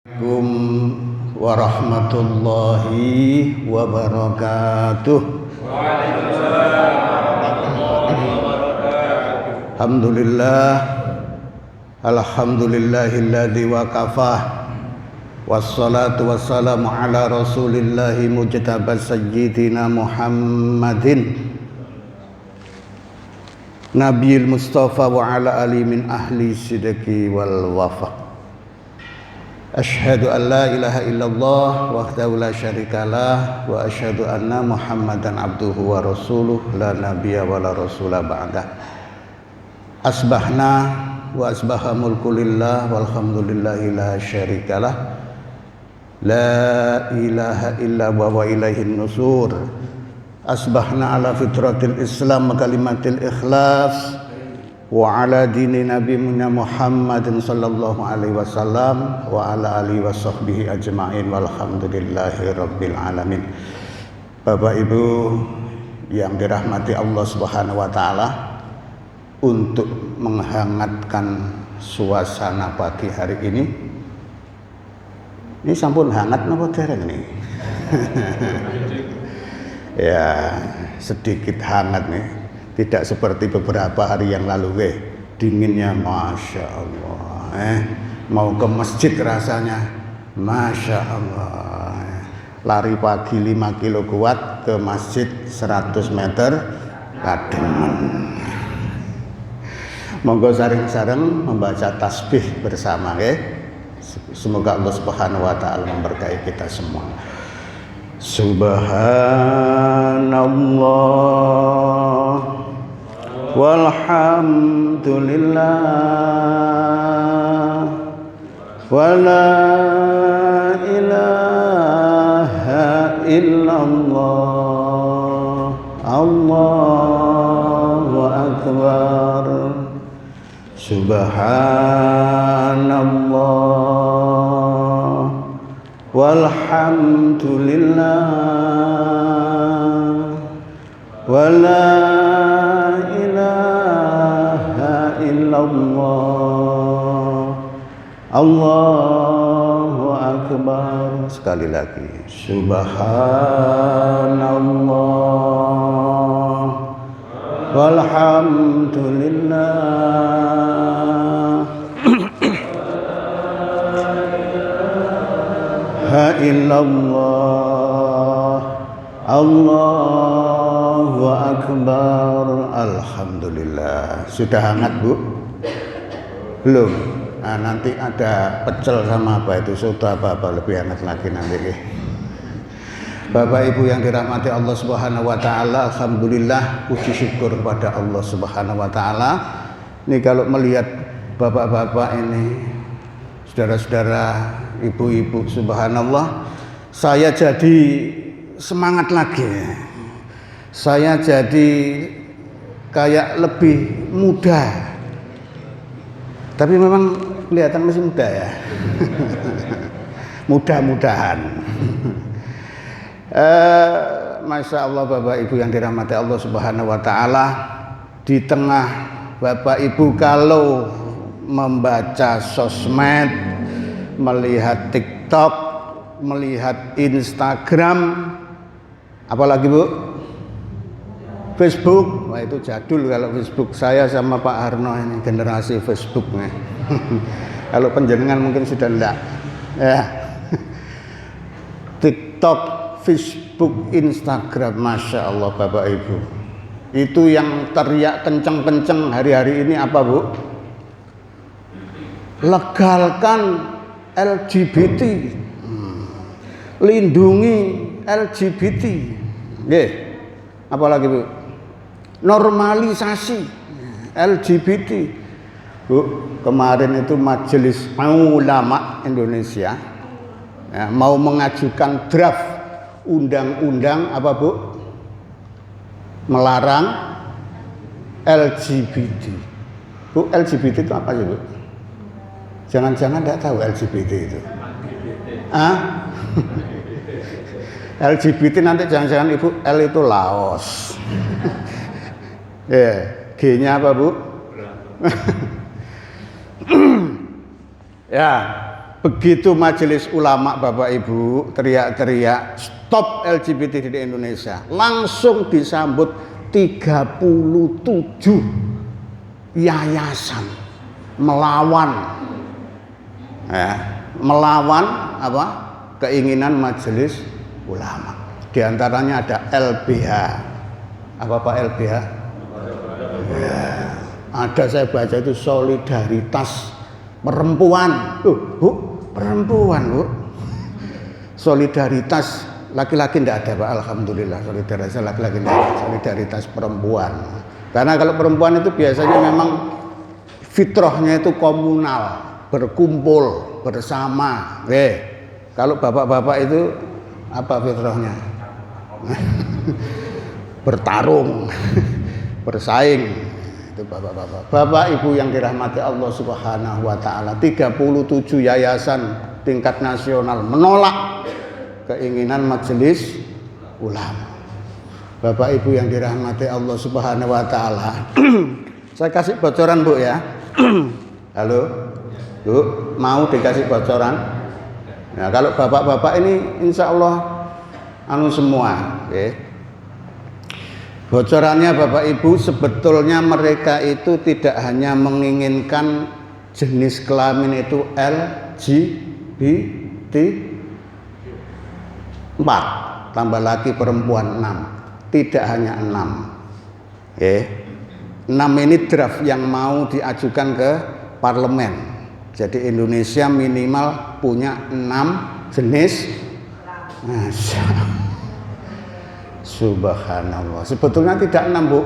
Assalamualaikum warahmatullahi wabarakatuh. Alhamdulillahilladzi waqafah wassalatu wassalamu ala rasulillahi mujtaba sayyidina Muhammadin Nabiyil Mustafa wa ala ali min ahli sidqi wal wafa. Asyhadu an la ilaha illallah wahdahu la syarikalah wa asyhadu anna Muhammadan abduhu wa rasuluh la nabiyya wa la rasula ba'dah. Asbahna wa asbaha mulku lillah walhamdulillahi la syarikalah. La ilaha illa wa ilaihin nusur. Asbahna ala fitratil Islam wa kalimatil ikhlas wa ala dini nabiyina Muhammadin sallallahu alaihi wasallam wa ala alihi washabbihi ajma'in walhamdulillahi rabbil alamin. Bapak Ibu yang dirahmati Allah Subhanahu wa taala, untuk menghangatkan suasana pagi hari ini sampun hangat napa dereng nih? Ya, sedikit hangat nih. Tidak seperti beberapa hari yang lalu, dinginnya Masya Allah. Mau ke masjid rasanya Masya Allah. Lari pagi 5 kilo kuat, ke masjid 100 meter kademen. Monggo sareng-sareng membaca tasbih bersama, Semoga Allah Subhanahu wa taala memberkahi kita semua. Subhanallah walhamdulillah wa la ilaha illallah Allahu akbar. Subhanallah walhamdulillah wa la ilaha illallah Allahu akbar. Sekali lagi, subhanallah walhamdulillah la illallah Allahu akbar. Alhamdulillah. Sudah hangat, Bu? Belum? Nah, nanti ada pecel sama apa itu, soto apa lebih hangat lagi nanti. Bapak Ibu yang dirahmati Allah Subhanahu wa taala, alhamdulillah, puji syukur kepada Allah Subhanahu wa taala. Ini kalau melihat bapak-bapak ini, saudara-saudara, ibu-ibu, subhanallah, saya jadi semangat lagi. Saya jadi kayak lebih muda. Tapi memang kelihatan masih muda ya. Mudah-mudahan. Masya Allah, Bapak Ibu yang dirahmati Allah Subhanahu wa taala, di tengah Bapak Ibu kalau membaca sosmed, melihat TikTok, melihat Instagram, apalagi Bu? Facebook. Wah, itu jadul kalau Facebook. Saya sama Pak Harno ini generasi Facebook nih. Kalau penjenengan mungkin sudah enggak. Ya. TikTok, Facebook, Instagram, Masya Allah Bapak Ibu. Itu yang teriak kenceng-kenceng hari-hari ini apa, Bu? Legalkan LGBT, lindungi LGBT, apalagi Bu, normalisasi LGBT. Bu, kemarin itu Majelis Ulama Indonesia mau mengajukan draft undang-undang apa Bu, melarang LGBT. Bu, LGBT itu apa sih Bu? Jangan-jangan tidak tahu LGBT itu. LGBT nanti jangan-jangan Ibu, L itu Laos. G-nya apa Bu? Ya, begitu majelis ulama Bapak Ibu teriak-teriak stop LGBT di Indonesia, langsung disambut 37 yayasan melawan apa keinginan majelis ulama. Di antaranya ada LBH. Apa Pak LBH? Ya, ada, saya baca itu solidaritas perempuan. Bu, perempuan, Bu. Solidaritas laki-laki tidak ada, Pak. Alhamdulillah, solidaritas laki-laki tidak ada. Solidaritas perempuan. Karena kalau perempuan itu biasanya memang fitrahnya itu komunal, berkumpul bersama. Kalau bapak-bapak itu apa fitrahnya? Bertarung, bersaing. Itu bapak-bapak. Bapak Ibu yang dirahmati Allah Subhanahu wa taala, 37 yayasan tingkat nasional menolak keinginan majelis ulama. Bapak Ibu yang dirahmati Allah Subhanahu wa taala. Saya kasih bocoran, Bu, ya. Halo. Bu, mau dikasih bocoran? Nah, kalau bapak-bapak ini insya Allah semua, bocorannya Bapak Ibu, sebetulnya mereka itu tidak hanya menginginkan jenis kelamin itu LGBT 4 tambah lagi perempuan 6, tidak hanya 6. 6 ini draft yang mau diajukan ke parlemen. Jadi Indonesia minimal punya 6 jenis. Subhanallah. Sebetulnya tidak 6, Bu.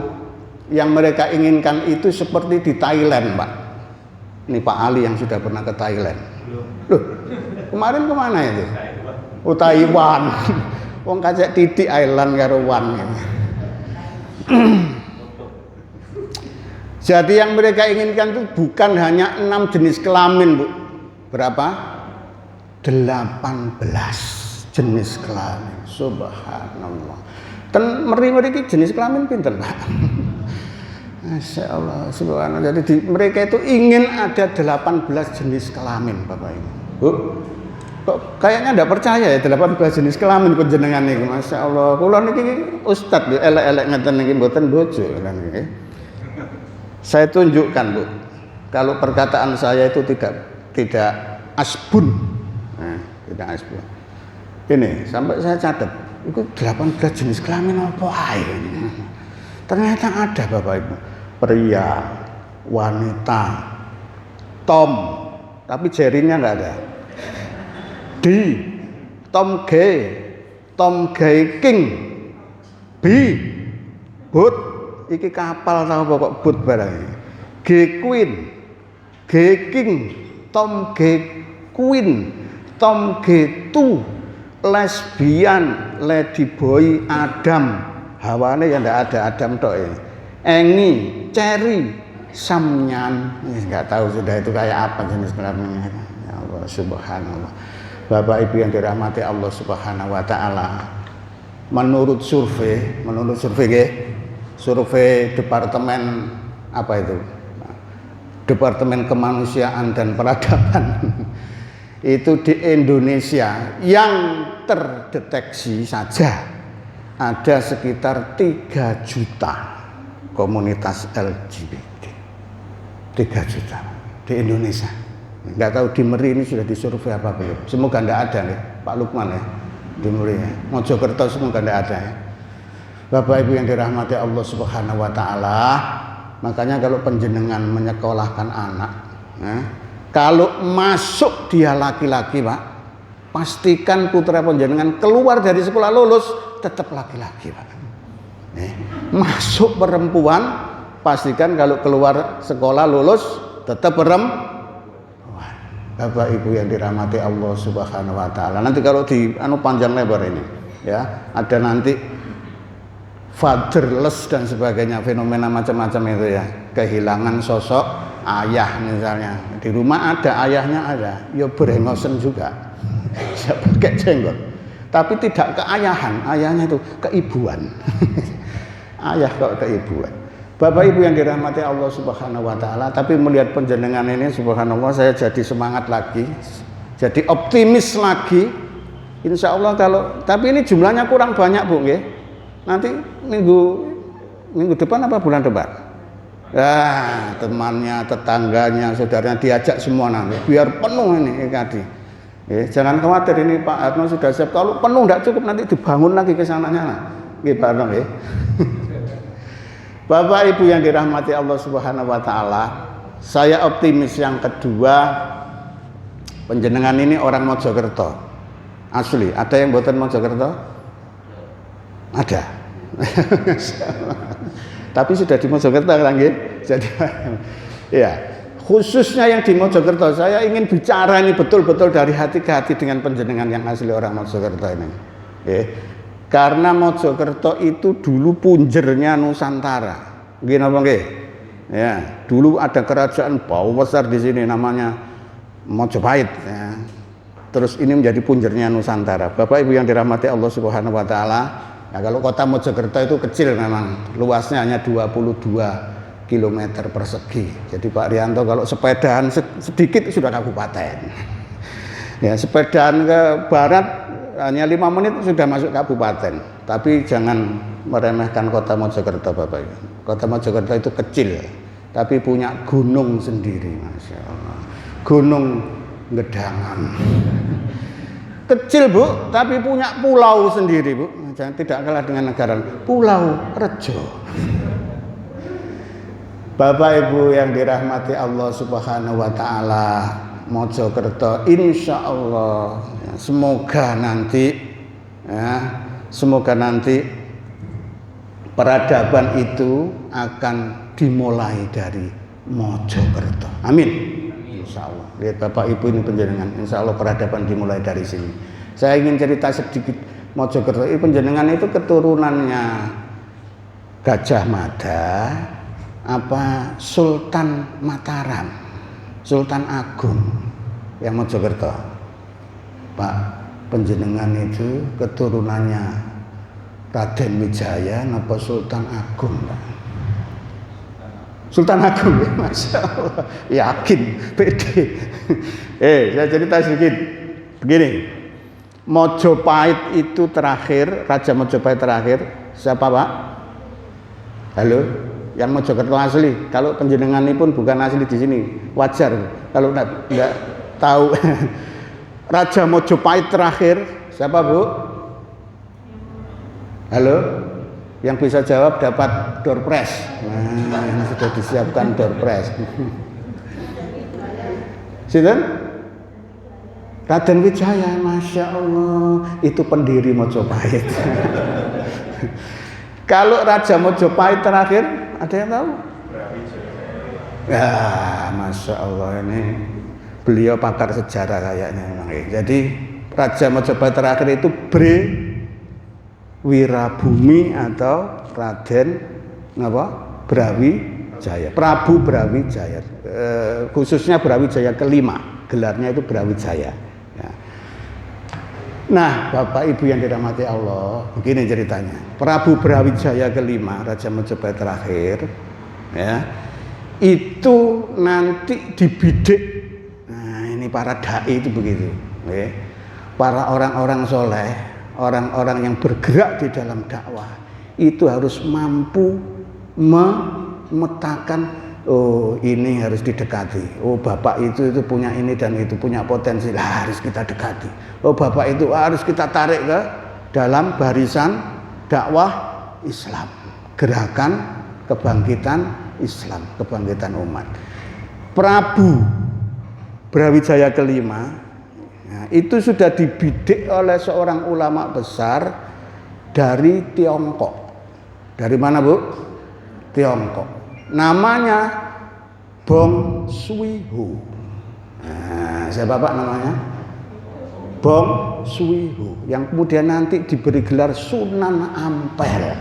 Yang mereka inginkan itu seperti di Thailand, Pak. Ini Pak Ali yang sudah pernah ke Thailand. Loh, kemarin kemana itu? Oh, Taiwan. Wong kacek titik island karo wan. Jadi yang mereka inginkan itu bukan hanya 6 jenis kelamin, Bu. Berapa? 18 jenis kelamin. Subhanallah. Dan meri-meri jenis kelamin pinter, Pak. Masya Allah, subhanallah. Jadi mereka itu ingin ada 18 jenis kelamin, Bapak Ibu. Bu, kok kayaknya enggak percaya ya 18 jenis kelamin panjenengan niku. Masya Allah. Kula niki ustad yo elek-elek ngeten niki mboten bojo niki. Saya tunjukkan, Bu. Kalau perkataan saya itu tidak asbun. Nah, tidak asbun. Ini sampai saya catat, itu 18 jenis kelamin apa ae. Ternyata ada, Bapak Ibu. Pria, wanita, Tom, tapi jerinya enggak ada. D, Tom Gay King. B, Boot. Iki kapal tahu pokok boot barang ini. G Queen, G King, Tom G Queen, Tom G2, lesbian, lady boy, Adam. Hawane ya ndak ada Adam tok ini. Engi, Cherry, Samnyan. Enggak tahu sudah itu kayak apa jenis kelaminnya. Ya Allah subhanallah. Bapak Ibu yang dirahmati Allah Subhanahu wa taala. Menurut survei nggih. Survei departemen apa itu? Departemen Kemanusiaan dan Peradaban. Itu di Indonesia yang terdeteksi saja ada sekitar 3 juta komunitas LGBT. 3 juta di Indonesia. Enggak tahu di Meri ini sudah disurvei apa belum. Semoga enggak ada nih, Pak Lukman ya. Di Meri ya. Mojokerto semoga enggak ada ya. Bapak Ibu yang dirahmati Allah Subhanahu wa taala, makanya kalau penjenengan menyekolahkan anak, kalau masuk dia laki-laki, Pak, pastikan putra penjenengan keluar dari sekolah lulus tetap laki-laki, Pak. Masuk perempuan, pastikan kalau keluar sekolah lulus tetap perempuan. Bapak Ibu yang dirahmati Allah Subhanahu wa taala. Nanti kalau di panjang lebar ini, ya, ada nanti fatherless dan sebagainya, fenomena macam-macam itu ya, kehilangan sosok ayah misalnya. Di rumah ada ayahnya, ada ya berengosen juga pakai jenggot, tapi tidak keayahan, ayahnya itu keibuan. Ayah kok keibuan. Bapak Ibu yang dirahmati Allah Subhanahu wa taala, tapi melihat penjenengan ini subhanallah saya jadi semangat lagi. Jadi optimis lagi. Insya Allah tapi ini jumlahnya kurang banyak Bu, nggih. Nanti minggu depan apa bulan depan? Temannya, tetangganya, saudaranya diajak semua nanti, biar penuh ini tadi. Jangan khawatir, ini Pak Harno sudah siap. Kalau penuh tidak cukup nanti dibangun lagi ke sananya. Nggih Pak Harno nggih. Bapak Ibu yang dirahmati Allah Subhanahu wa taala, saya optimis yang kedua, panjenengan ini orang Mojokerto. Asli, ada yang buatan Mojokerto? Ada. Tapi sudah di Mojokerto kan nggih. Jadi ya, khususnya yang di Mojokerto, saya ingin bicara ini betul-betul dari hati ke hati dengan panjenengan yang asli orang Mojokerto ini. Karena Mojokerto itu dulu punjernya Nusantara. Nggih napa nggih? Ya, dulu ada kerajaan bau besar di sini namanya Mojopahit ya. Terus ini menjadi punjernya Nusantara. Bapak Ibu yang dirahmati Allah Subhanahu wa taala, nah, kalau kota Mojokerto itu kecil memang, luasnya hanya 22 km persegi. Jadi Pak Rianto kalau sepedaan sedikit sudah kabupaten. Ya, sepedaan ke barat hanya 5 menit sudah masuk kabupaten. Tapi jangan meremehkan kota Mojokerto Bapak Ibu. Kota Mojokerto itu kecil, tapi punya gunung sendiri, Masya Allah. Gunung Gedangan. Kecil Bu, tapi punya pulau sendiri Bu. Jangan tidak kalah dengan negara. Pulau Rejo. Bapak Ibu yang dirahmati Allah Subhanahu wa taala, Mojokerto insya Allah semoga nanti peradaban itu akan dimulai dari Mojokerto. Amin. Insya Allah. Lihat Bapak Ibu ini panjenengan, insya Allah peradaban dimulai dari sini. Saya ingin cerita sedikit Mojokerto. Ini panjenengan itu keturunannya Gajah Mada, Sultan Mataram, Sultan Agung yang Mojokerto. Pak, panjenengan itu keturunannya Raden Wijaya napa Sultan Agung, Pak? Sultan Agung, ya, Masya Allah, yakin, pede. Saya cerita sedikit. Begini, Mojopahit itu terakhir, Raja Mojopahit terakhir, siapa Pak? Halo, yang Mojokerto asli. Kalau panjenengan ini pun bukan asli di sini, wajar. Kalau enggak tahu, Raja Mojopahit terakhir, siapa Bu? Halo? Yang bisa jawab dapat door prize. Nah, ini sudah disiapkan door prize. Sinten? Raden Wijaya, Masya Allah, itu pendiri Mojopahit. Kalau Raja Mojopahit terakhir, ada yang tahu? Ya, Masya Allah, ini beliau pakar sejarah kayaknya memang. Jadi Raja Mojopahit terakhir itu Wirabumi atau Raden Brawijaya, Prabu Brawijaya, khususnya Brawijaya kelima, gelarnya itu Brawijaya. Ya. Nah, Bapak Ibu yang dirahmati Allah, begini ceritanya. Prabu Brawijaya kelima, Raja Mojopahit terakhir, ya, itu nanti dibidik. Nah, ini para dai itu begitu, ya. Para orang-orang soleh, orang-orang yang bergerak di dalam dakwah itu harus mampu memetakan, oh ini harus didekati, oh bapak itu punya ini dan itu punya potensi, harus kita dekati, oh bapak itu harus kita tarik ke dalam barisan dakwah Islam, gerakan kebangkitan Islam, kebangkitan umat. Prabu Brawijaya kelima, nah, itu sudah dibidik oleh seorang ulama besar dari Tiongkok. Dari mana Bu? Tiongkok. Namanya Bong Sui Ho. Nah, siapa Pak namanya? Bong Sui Ho. Yang kemudian nanti diberi gelar Sunan Ampel.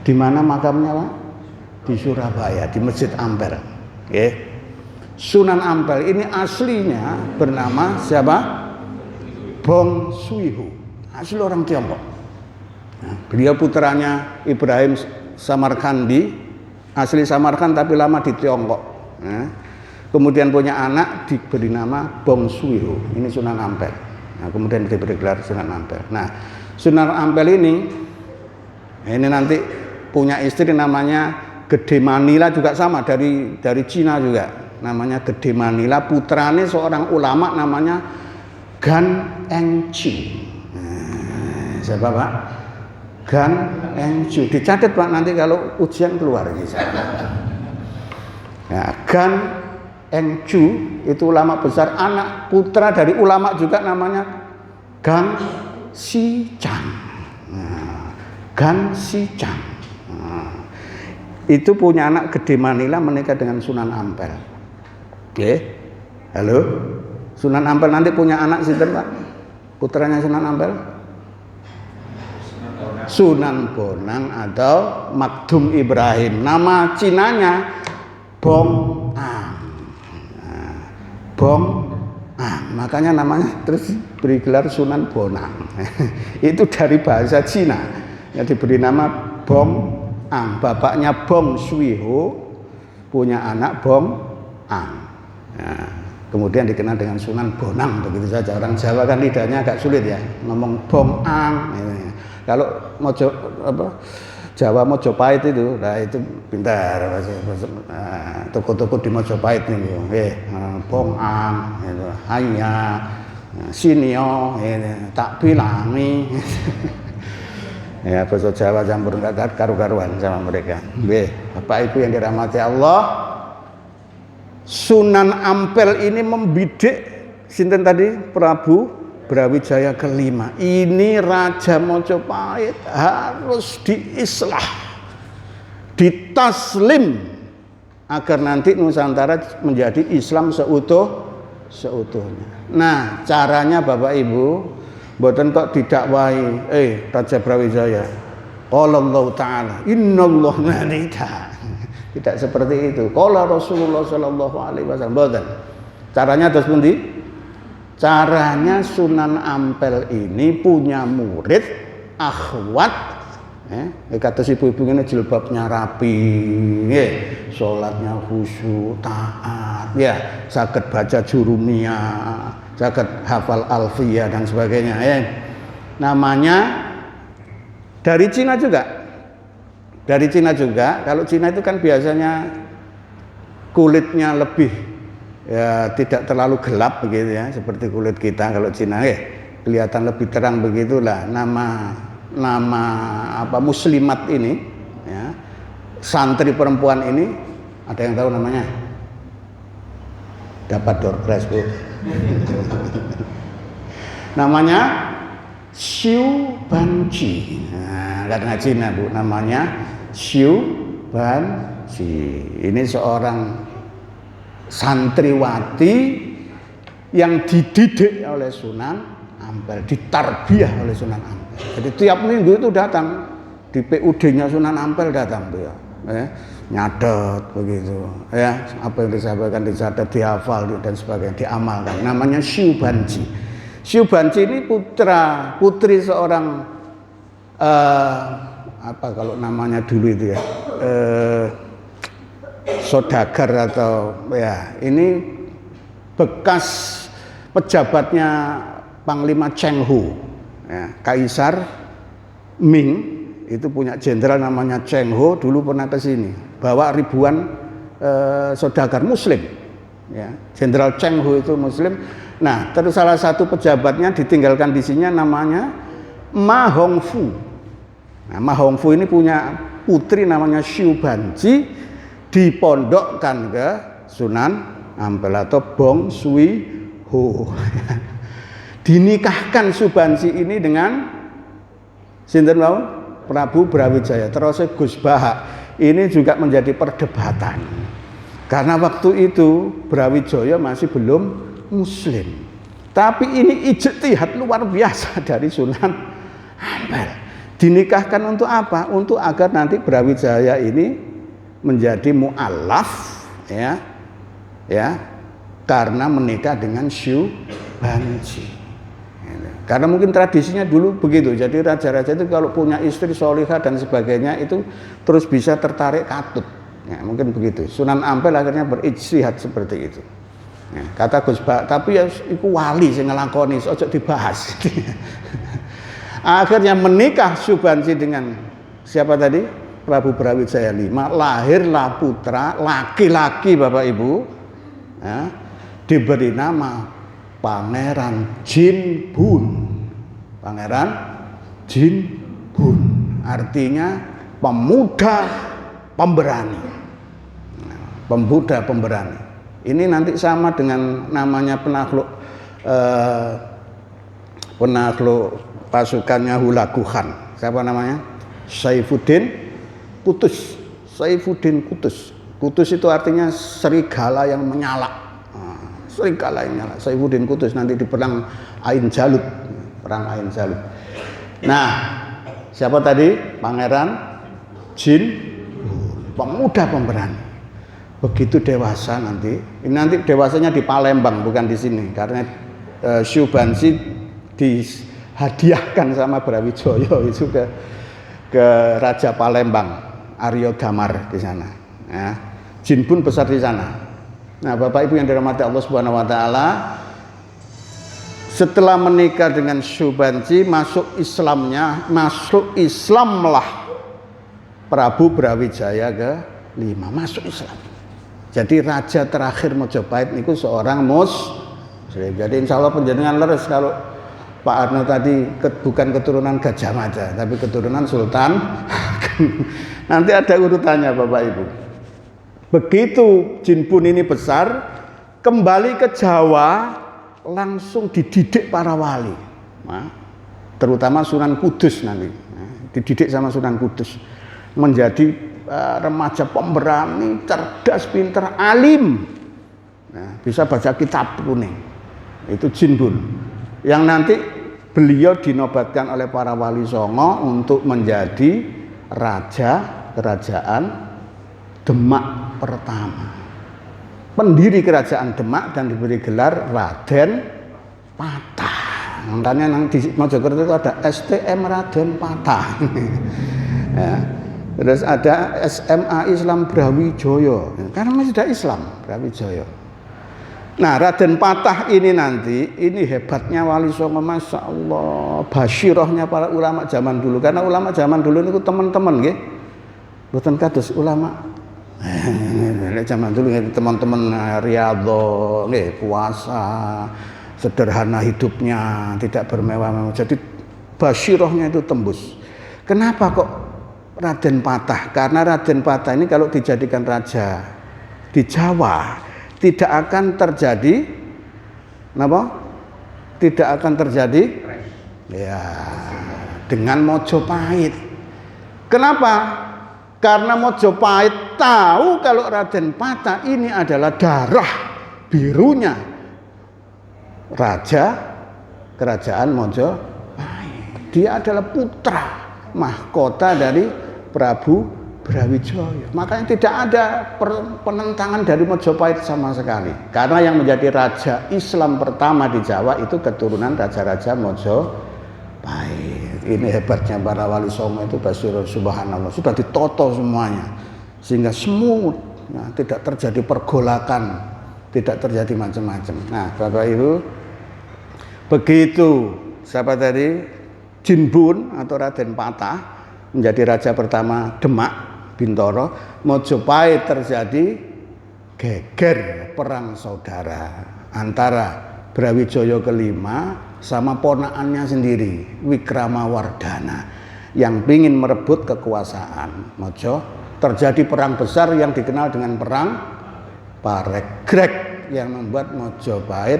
Di mana makamnya Pak? Di Surabaya, di Masjid Ampel. Okay. Sunan Ampel ini aslinya bernama siapa? Bong Sui Ho, asli orang Tiongkok. Nah, beliau putranya Ibrahim Samarkandi, asli Samarkand tapi lama di Tiongkok. Nah, kemudian punya anak diberi nama Bong Suwiho, ini Sunan Ampel. Nah, kemudian diberi gelar Sunan Ampel. Nah, Sunan Ampel ini nanti punya istri namanya Gede Manila, juga sama dari Cina juga, namanya Gede Manila. Putranya seorang ulama namanya Gan Engcu. Siapa Pak? Gan Engcu. Dicatat Pak nanti kalau ujian keluar ini. Ya, Gan Engcu itu ulama besar, anak putra dari ulama juga namanya Gang Sicang. Nah, Gang Sicang. Itu punya anak Gede Manila menikah dengan Sunan Ampel. Oke, halo, Sunan Ampel nanti punya anak sinten Pak? Putranya Sunan Ampel? Sunan Bonang atau Makdum Ibrahim. Nama Cinanya Bong Ang. Nah, Bong Ang, makanya namanya terus beri gelar Sunan Bonang. Itu dari bahasa Cina, yang diberi nama Bong Ang. Bapaknya Bong Suwiho, punya anak Bong Ang. Nah, kemudian dikenal dengan Sunan Bonang, begitu saja. Orang Jawa kan lidahnya agak sulit ya, ngomong Bong Ang. Kalau Jawa Mojopahit itu, nah itu pintar. Toko-toko di Mojopahit nih, Bong Ang, hanya sinio, tak bilangi. Ya, bahasa Jawa campur enggak karu-karuan sama mereka. Bapak Ibu yang dirahmati Allah, Sunan Ampel ini membidik sinten tadi? Prabu Brawijaya kelima. Ini Raja Mojopahit harus diislah, ditaslim agar nanti Nusantara menjadi Islam seutuhnya. Nah, caranya Bapak Ibu, mboten kok didakwahi, Raja Brawijaya, qala Allah Ta'ala, innallaha malika. Tidak seperti itu. Qala Rasulullah sallallahu alaihi wasallam, mboten. Caranya terus pundi? Caranya Sunan Ampel ini punya murid akhwat, kados ibu-ibu ngene jilbabnya rapi, salatnya khusyuk, taat, ya, saged baca Jurumiyah, saged hafal Alfiyah dan sebagainya, Namanya dari Cina juga. Dari Cina juga. Kalau Cina itu kan biasanya kulitnya lebih, ya, tidak terlalu gelap begitu ya, seperti kulit kita. Kalau Cina kelihatan lebih terang begitulah. Nama muslimat ini, ya, santri perempuan ini, ada yang tahu namanya? Dapat door prize Bu. Namanya Xiu Banji. Nah, karena Cina Bu, namanya Xiu Banji. Ini seorang santriwati yang dididik oleh Sunan Ampel, ditarbiyah oleh Sunan Ampel. Jadi tiap minggu itu datang di PUD-nya Sunan Ampel, datang tuh ya, nyatet begitu, ya, apa yang disampaikan dicatat, dihafal dan sebagainya, diamalkan. Namanya Xiu Banji. Xiu Banji ini putri seorang apa kalau namanya dulu itu ya, saudagar atau ya, ini bekas pejabatnya Panglima Cheng Ho, ya, Kaisar Ming itu punya jenderal namanya Cheng Ho, dulu pernah ke sini bawa ribuan saudagar Muslim, ya, Jenderal Cheng Ho itu Muslim. Nah, terus salah satu pejabatnya ditinggalkan di sini namanya Ma Hongfu. Nah, Ma Hongfu ini punya putri namanya Xiu Banji, dipondokkan ke Sunan Ampel atau Bong Suwiho. Dinikahkan Xiu Banji ini dengan sinten wau? Prabu Brawijaya. Terus Gus Bahak. Ini juga menjadi perdebatan. Karena waktu itu Brawijaya masih belum Muslim. Tapi ini ijtihad luar biasa dari Sunan Ampel. Dinikahkan untuk apa? Untuk agar nanti Brawijaya ini menjadi mu'allaf, ya, karena menikah dengan Xiu Banji. Karena mungkin tradisinya dulu begitu. Jadi raja-raja itu kalau punya istri solihah dan sebagainya itu terus bisa tertarik katut, Ya, mungkin begitu. Sunan Ampel akhirnya berijtihad seperti itu. Ya, kata Gus Bak, tapi ya iku wali sing ngelakoni, ojo dibahas. Akhirnya menikah Syubansi dengan siapa tadi? Prabu Brawijaya V. Lahirlah putra laki-laki Bapak Ibu, ya, diberi nama Pangeran Jinbun. Pangeran Jinbun artinya pemuda pemberani. Pemuda pemberani. Ini nanti sama dengan namanya penakluk pasukannya Hulagu Khan. Siapa namanya? Saifuddin Kutus. Saifuddin Kutus. Kutus itu artinya serigala yang menyala. Serigala yang menyala. Saifuddin Kutus nanti di perang Ain Jalut. Perang Ain Jalut. Nah, siapa tadi? Pangeran Jin, pemuda pemberani. Begitu dewasa nanti, ini nanti dewasanya di Palembang bukan di sini, karena Syubansi dihadiahkan sama Brawijaya itu ke Raja Palembang, Aryo Damar di sana. Ya. Jinbun besar di sana. Nah, Bapak Ibu yang dirahmati Allah Subhanahu Wa Taala, setelah menikah dengan Syubansi, masuk Islamlah Prabu Brawijaya ke-5, masuk Islam. Jadi raja terakhir Mojopahit itu seorang Muslim. Jadi insya Allah penjenengan leres kalau Pak Arno tadi bukan keturunan Gajah Mada, tapi keturunan Sultan. Nanti ada urutannya Bapak Ibu. Begitu Jinbun ini besar, kembali ke Jawa, langsung dididik para wali. Nah, terutama Sunan Kudus nanti. Nah, dididik sama Sunan Kudus. Menjadi remaja pemberani, cerdas, pinter, alim. Nah, bisa baca kitab kuning. Itu Jinbun. Yang nanti beliau dinobatkan oleh para wali songo untuk menjadi raja kerajaan Demak pertama. Pendiri kerajaan Demak dan diberi gelar Raden Patah. Makanya di Mojokerto itu ada STM Raden Patah. Ya. Terus ada SMA Islam Brawijaya, karena masih ada Islam Brawijaya. Nah, Raden Patah ini nanti, ini hebatnya Wali Songo, Masya Allah, basyirohnya para ulama zaman dulu. Karena ulama zaman dulu itu teman-teman, nggih. Mboten kados ulama. Zaman dulu teman-teman riyadhah, nggih, puasa, sederhana hidupnya, tidak bermewah-mewah. Jadi basyirohnya itu tembus. Kenapa kok Raden Patah? Karena Raden Patah ini kalau dijadikan raja di Jawa tidak akan terjadi apa? Tidak akan terjadi ya dengan Mojopahit. Kenapa? Karena Mojopahit tahu kalau Raden Patah ini adalah darah birunya raja kerajaan Mojopahit. Dia adalah putra mahkota dari Prabu Brawijaya. Makanya tidak ada penentangan dari Mojopahit sama sekali. Karena yang menjadi raja Islam pertama di Jawa itu keturunan raja-raja Mojopahit. Ini hebatnya para wali songo itu, subhanallah, sudah ditoto semuanya. Sehingga semut, ya, tidak terjadi pergolakan, tidak terjadi macam-macam. Nah, Bapak Ibu, begitu siapa tadi? Jinbun atau Raden Patah menjadi raja pertama Demak Bintoro, Mojopahit terjadi geger perang saudara antara Brawijaya ke-5 sama ponakannya sendiri Wikramawardhana yang ingin merebut kekuasaan Mojo. Terjadi perang besar yang dikenal dengan perang Paregreg yang membuat Mojopahit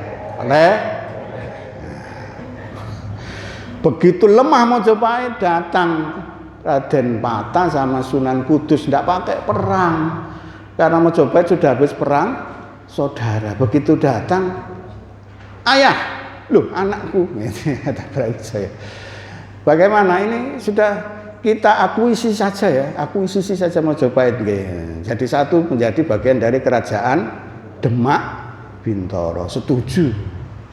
begitu lemah Mojopahit, datang Raden Patah sama Sunan Kudus, tidak pakai perang karena Mojopahit sudah habis perang saudara. Begitu datang, ayah, loh anakku, kata Brawijaya. Bagaimana ini sudah kita akuisisi saja ya, akuisisi saja Mojopahit. Jadi satu menjadi bagian dari kerajaan Demak Bintoro. Setuju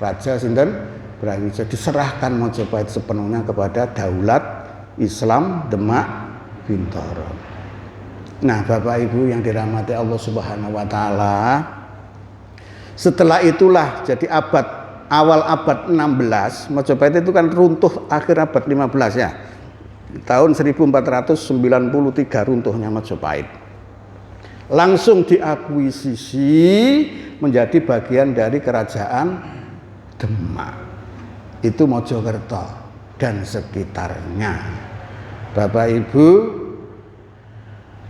Raja Sinten Brawijaya, diserahkan Mojopahit sepenuhnya kepada daulat Islam Demak Bintoro. Nah, Bapak Ibu yang dirahmati Allah Subhanahu wa taala, setelah itulah jadi awal abad 16, Majapahit itu kan runtuh akhir abad 15 ya. Tahun 1493 runtuhnya Majapahit. Langsung diakuisisi menjadi bagian dari kerajaan Demak. Itu Mojokerto dan sekitarnya. Bapak Ibu,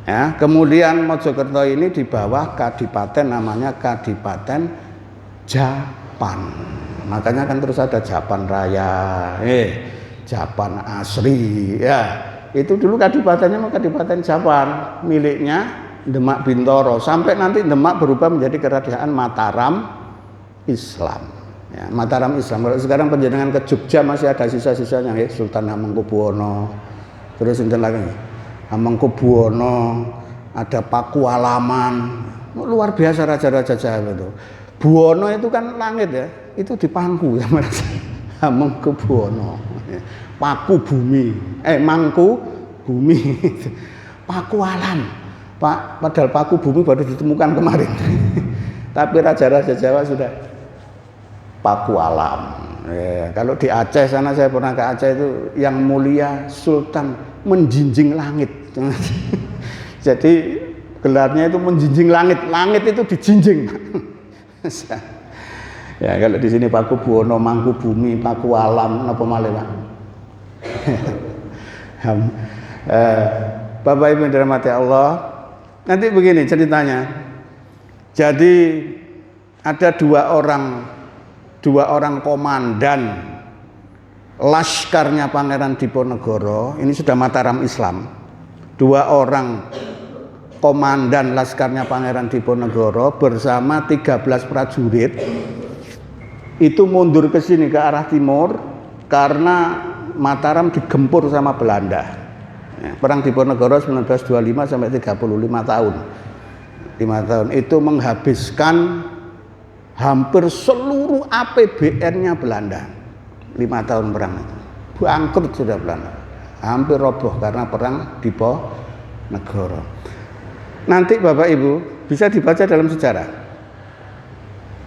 ya, kemudian Mojokerto ini di bawah kadipaten namanya Kadipaten Japan. Makanya kan terus ada Japan Raya, Japan Asri, ya. Itu dulu kadipatennya Kadipaten Japan, miliknya Demak Bintoro. Sampai nanti Demak berubah menjadi kerajaan Mataram Islam. Ya, Mataram Islam. Kalau sekarang penjenengan ke Jogja masih ada sisa-sisanya, ya. Sultan Hamengkubuwono. Terus enten lagi Hamengkubuwono, ada Pakualaman. Luar biasa raja-raja Jawa itu. Buwono itu kan langit ya, itu dipangku sama Hamengkubuwono. Paku bumi, mangku bumi. Pakualam. Padahal paku bumi baru ditemukan kemarin. Tapi raja-raja Jawa sudah Pakualam. Ya, kalau di Aceh sana, saya pernah ke Aceh itu, yang mulia Sultan menjinjing langit. Jadi gelarnya itu menjinjing langit. Langit itu dijinjing. Ya, kalau di sini Pakubuwono, Mangku Bumi, Pakualam, apa malih, Pak? Bapak Ibu yang dirahmati Allah, nanti begini ceritanya. Jadi ada dua orang komandan laskarnya Pangeran Diponegoro. Ini sudah Mataram Islam. Dua orang komandan laskarnya Pangeran Diponegoro bersama 13 prajurit itu mundur ke sini, ke arah timur, karena Mataram digempur sama Belanda. Ya, Perang Diponegoro 1925 sampai 35 tahun. 5 tahun itu menghabiskan hampir seluruh APBN-nya Belanda. 5 tahun perang itu. Bangkrut sudah Belanda. Hampir roboh karena perang Diponegoro. Nanti Bapak Ibu bisa dibaca dalam sejarah.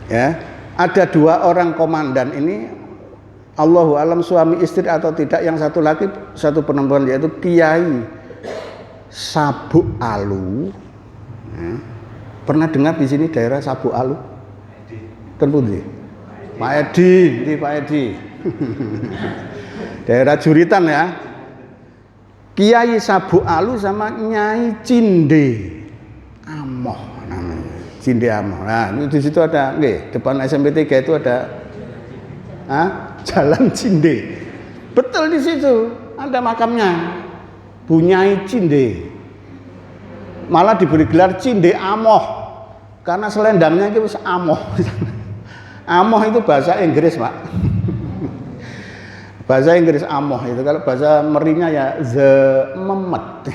Ya, ada dua orang komandan ini, Allahu alam suami istri atau tidak, yang satu laki satu perempuan, yaitu Kiai Sabuk Alu. Ya. Pernah dengar di sini daerah Sabuk Alu? Terpundi? Pak Edi, di Pak Edi. Daerah Juritan ya. Kiai Sabuk Alu sama Nyai Cinde Amoh namanya. Cinde Amoh. Nah, di situ ada, depan SMP 3 itu ada Jalan Cinde. Betul di situ ada makamnya Bu Nyai Cinde. Malah diberi gelar Cinde Amoh karena selendangnya itu Amoh. Amoh itu bahasa Inggris, Pak. Bahasa Inggris Amoh itu, kalau bahasa Merinya ya Memet.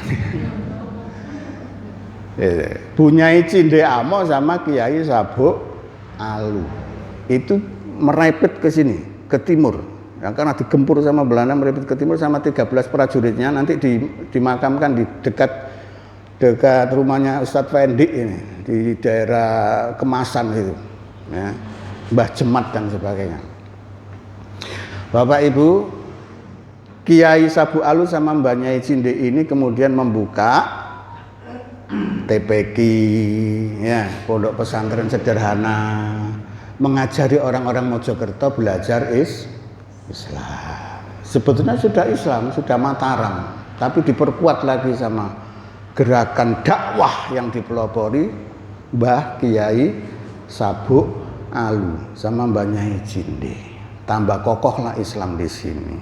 Bu Nyai Cinde Amoh sama Kiai Sabuk Alu itu merepet ke sini, ke timur. Ya, karena digempur sama Belanda, merepet ke timur sama 13 prajuritnya, nanti dimakamkan di dekat rumahnya Ustadz Fendi ini, di daerah Kemasan itu. Ya, Mbah Jemat dan sebagainya. Bapak Ibu, Kiai Sabuk Alu sama Mbah Nyai Cinde ini kemudian membuka TPQ, ya, pondok pesantren sederhana, mengajari orang-orang Mojokerto belajar Islam. Sebetulnya sudah Islam, sudah Mataram, tapi diperkuat lagi sama gerakan dakwah yang dipelopori Mbah Kiai Sabuk Alu sama Mbah Nyai Cinde. Tambah kokohlah Islam di sini.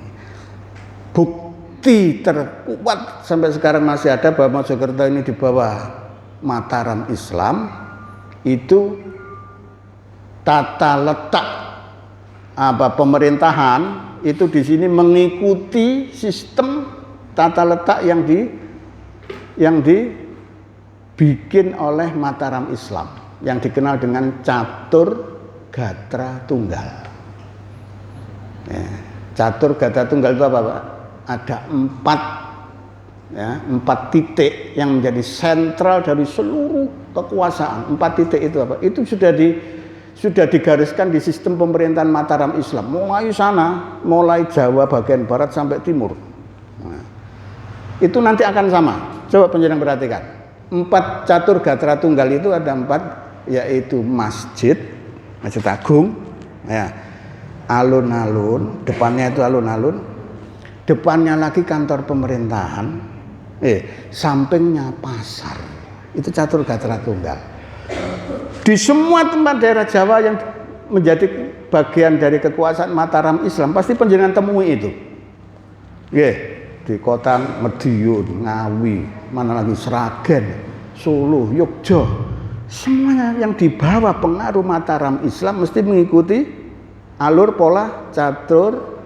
Bukti terkuat sampai sekarang masih ada bahwa Mojokerto ini di bawah Mataram Islam, itu tata letak pemerintahan itu di sini mengikuti sistem tata letak yang dibikin oleh Mataram Islam, yang dikenal dengan Catur Gatra Tunggal. Ya, Catur Gatra Tunggal itu apa, Pak? Ada ya, 4 titik yang menjadi sentral dari seluruh kekuasaan. 4 titik itu apa? Itu sudah digariskan di sistem pemerintahan Mataram Islam. Mulai sana, mulai Jawa bagian barat sampai timur. Nah, itu nanti akan sama. Coba penjenengan perhatikan. 4 catur gatra tunggal itu ada 4, yaitu masjid agung, ya, alun-alun, depannya itu alun-alun, depannya lagi kantor pemerintahan, sampingnya pasar. Itu catur gatra tunggal. Di semua tempat daerah Jawa yang menjadi bagian dari kekuasaan Mataram Islam pasti penjenengan temui itu. Di kota Madiun, Ngawi, mana lagi Sragen, Solo, Yogyakarta, semuanya yang dibawa pengaruh Mataram Islam mesti mengikuti alur pola catur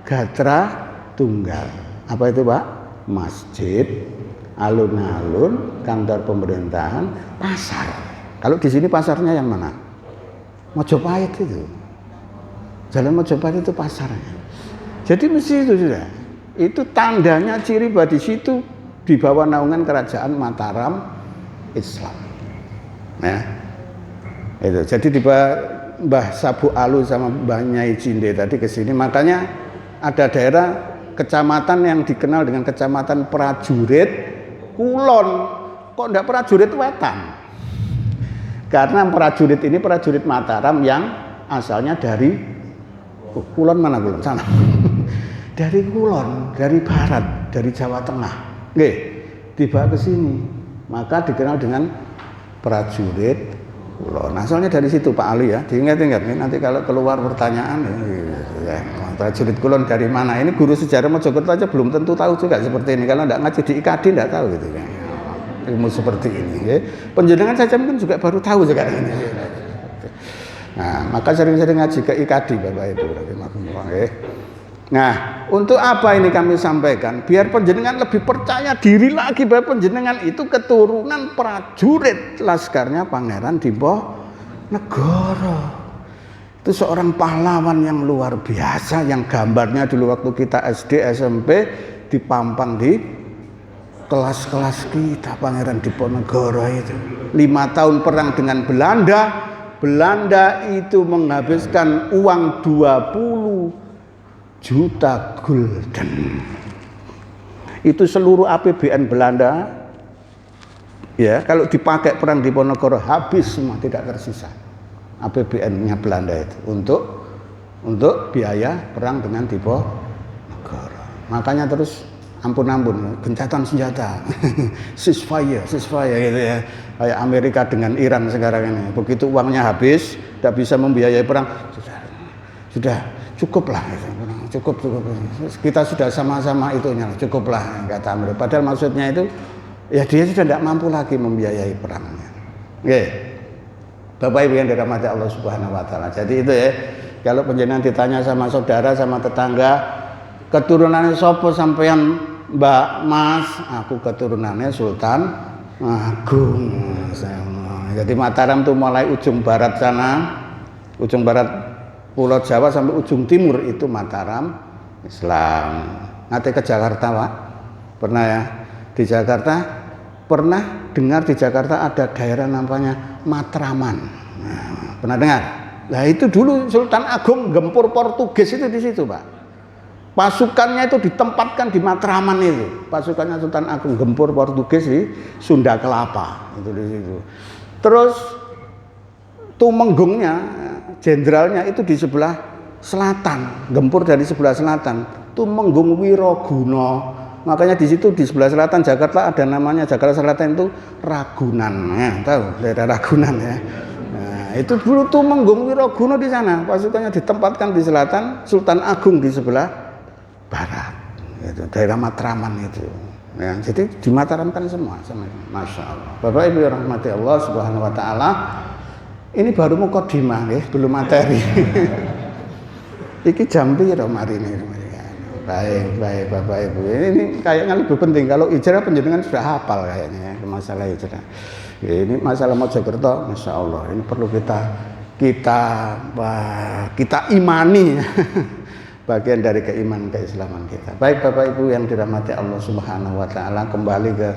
gatra tunggal. Apa itu, Pak? Masjid, alun-alun, kantor pemerintahan, pasar. Kalau di sini pasarnya yang mana? Mojopahit itu. Jalan Mojopahit itu pasarnya. Jadi mesti itu sudah. Itu tandanya ciri bahwa di situ di bawah naungan kerajaan Mataram Islam. Nah, itu. Jadi di Mbah Sabu Alu sama Mbah Nyai Cinde tadi ke sini, makanya ada daerah kecamatan yang dikenal dengan kecamatan Prajurit Kulon. Kok enggak Prajurit Wetan? Karena prajurit ini prajurit Mataram yang asalnya dari Kulon, mana Kulon? Sana. Dari Kulon, dari barat, dari Jawa Tengah. Dibawa ke sini. Maka dikenal dengan prajurit Kulon. Asalnya dari situ Pak Ali ya. Diingat-ingat nanti kalau keluar pertanyaan prajurit Kulon dari mana? Ini guru sejarah Mojokerto aja belum tentu tahu juga seperti ini. Kalau enggak ngaji di IKAD enggak tahu gitu ya. Ilmu seperti ini ya. Penjenengan saja mungkin juga baru tahu sekarang ini. Nah, maka sering-sering ngaji ke IKAD Bapak Ibu. Nah, untuk apa ini kami sampaikan? Biar penjenengan lebih percaya diri lagi bahwa penjenengan itu keturunan prajurit laskarnya Pangeran Diponegoro. Itu seorang pahlawan yang luar biasa yang gambarnya dulu waktu kita SD, SMP dipampang di kelas-kelas kita. Pangeran Diponegoro itu 5 tahun perang dengan Belanda. Belanda itu menghabiskan uang 20 juta gulden. Itu seluruh APBN Belanda. Ya, kalau dipakai perang Diponegoro habis semua, tidak tersisa. APBN-nya Belanda itu untuk biaya perang dengan Diponegoro. Makanya terus ampun-ampun, gencatan senjata, ceasefire gitu ya. Kayak Amerika dengan Iran sekarang ini. Begitu uangnya habis, tidak bisa membiayai perang, sudah cukuplah. Cukup. Kita sudah sama-sama itunya, cukuplah kata Amerika. Padahal maksudnya itu, ya dia sudah tidak mampu lagi membiayai perangnya. Bapak Ibu yang dirahmati Allah Subhanahu Wa Taala. Jadi itu ya, kalau penjenengan ditanya sama saudara, sama tetangga, keturunannya sopo sampean Mbak Mas, aku keturunannya Sultan Agung. Jadi Mataram tuh mulai ujung barat sana, ujung barat Pulau Jawa sampai ujung timur itu Mataram Islam. Nanti ke Jakarta Pak, pernah ya? Di Jakarta pernah dengar di Jakarta ada daerah namanya Matraman. Nah, pernah dengar? Nah itu dulu Sultan Agung gempur Portugis itu di situ Pak. Pasukannya itu ditempatkan di Matraman itu. Pasukannya Sultan Agung gempur Portugis di Sunda Kelapa itu di situ. Terus Tumenggungnya, jenderalnya itu di sebelah selatan, gempur dari sebelah selatan. Tumenggung Wiroguna. Makanya di situ di sebelah selatan Jakarta ada namanya Jakarta Selatan itu Ragunan. Ya, tahu daerah Ragunan ya. Nah, itu dulu Tumenggung Wiroguna di sana. Pasukannya ditempatkan di selatan, Sultan Agung di sebelah barat, itu daerah Matraman itu. Ya, jadi di Mataram kan semua, Masya Allah. Bapak Ibu yang rahmati Allah Subhanahu Wa Taala, ini baru mukadimah, belum materi. Iki jam piro mari ini. Baik Bapak Ibu. Ini kayaknya lebih penting kalau hijrah penjenengan sudah hafal kayaknya ya, masalah hijrah. Ini masalah Mojokerto, Masya Allah. Ini perlu kita imani. bagian dari keimanan keislaman kita. Baik Bapak Ibu yang dirahmati Allah Subhanahu wa taala, kembali ke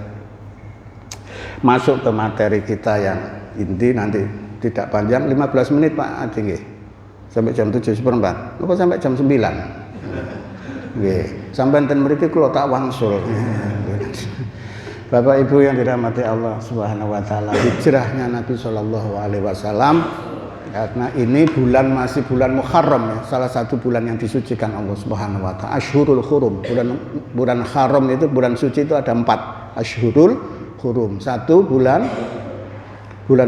masuk ke materi kita yang inti, nanti tidak panjang, 15 menit Pak Adi nggih. Sampai jam 7:04. Apa sampai jam 9? Nggih. Sampai enten mriki kula tak wangsul. Bapak Ibu yang dirahmati Allah Subhanahu wa taala, hijrahnya Nabi sallallahu alaihi wasallam karena ini masih bulan Muharram ya, salah satu bulan yang disucikan Allah Subhanahu wa taala. Asyhurul Hurum. Bulan haram itu, bulan suci itu ada 4. Asyhurul Hurum. Satu bulan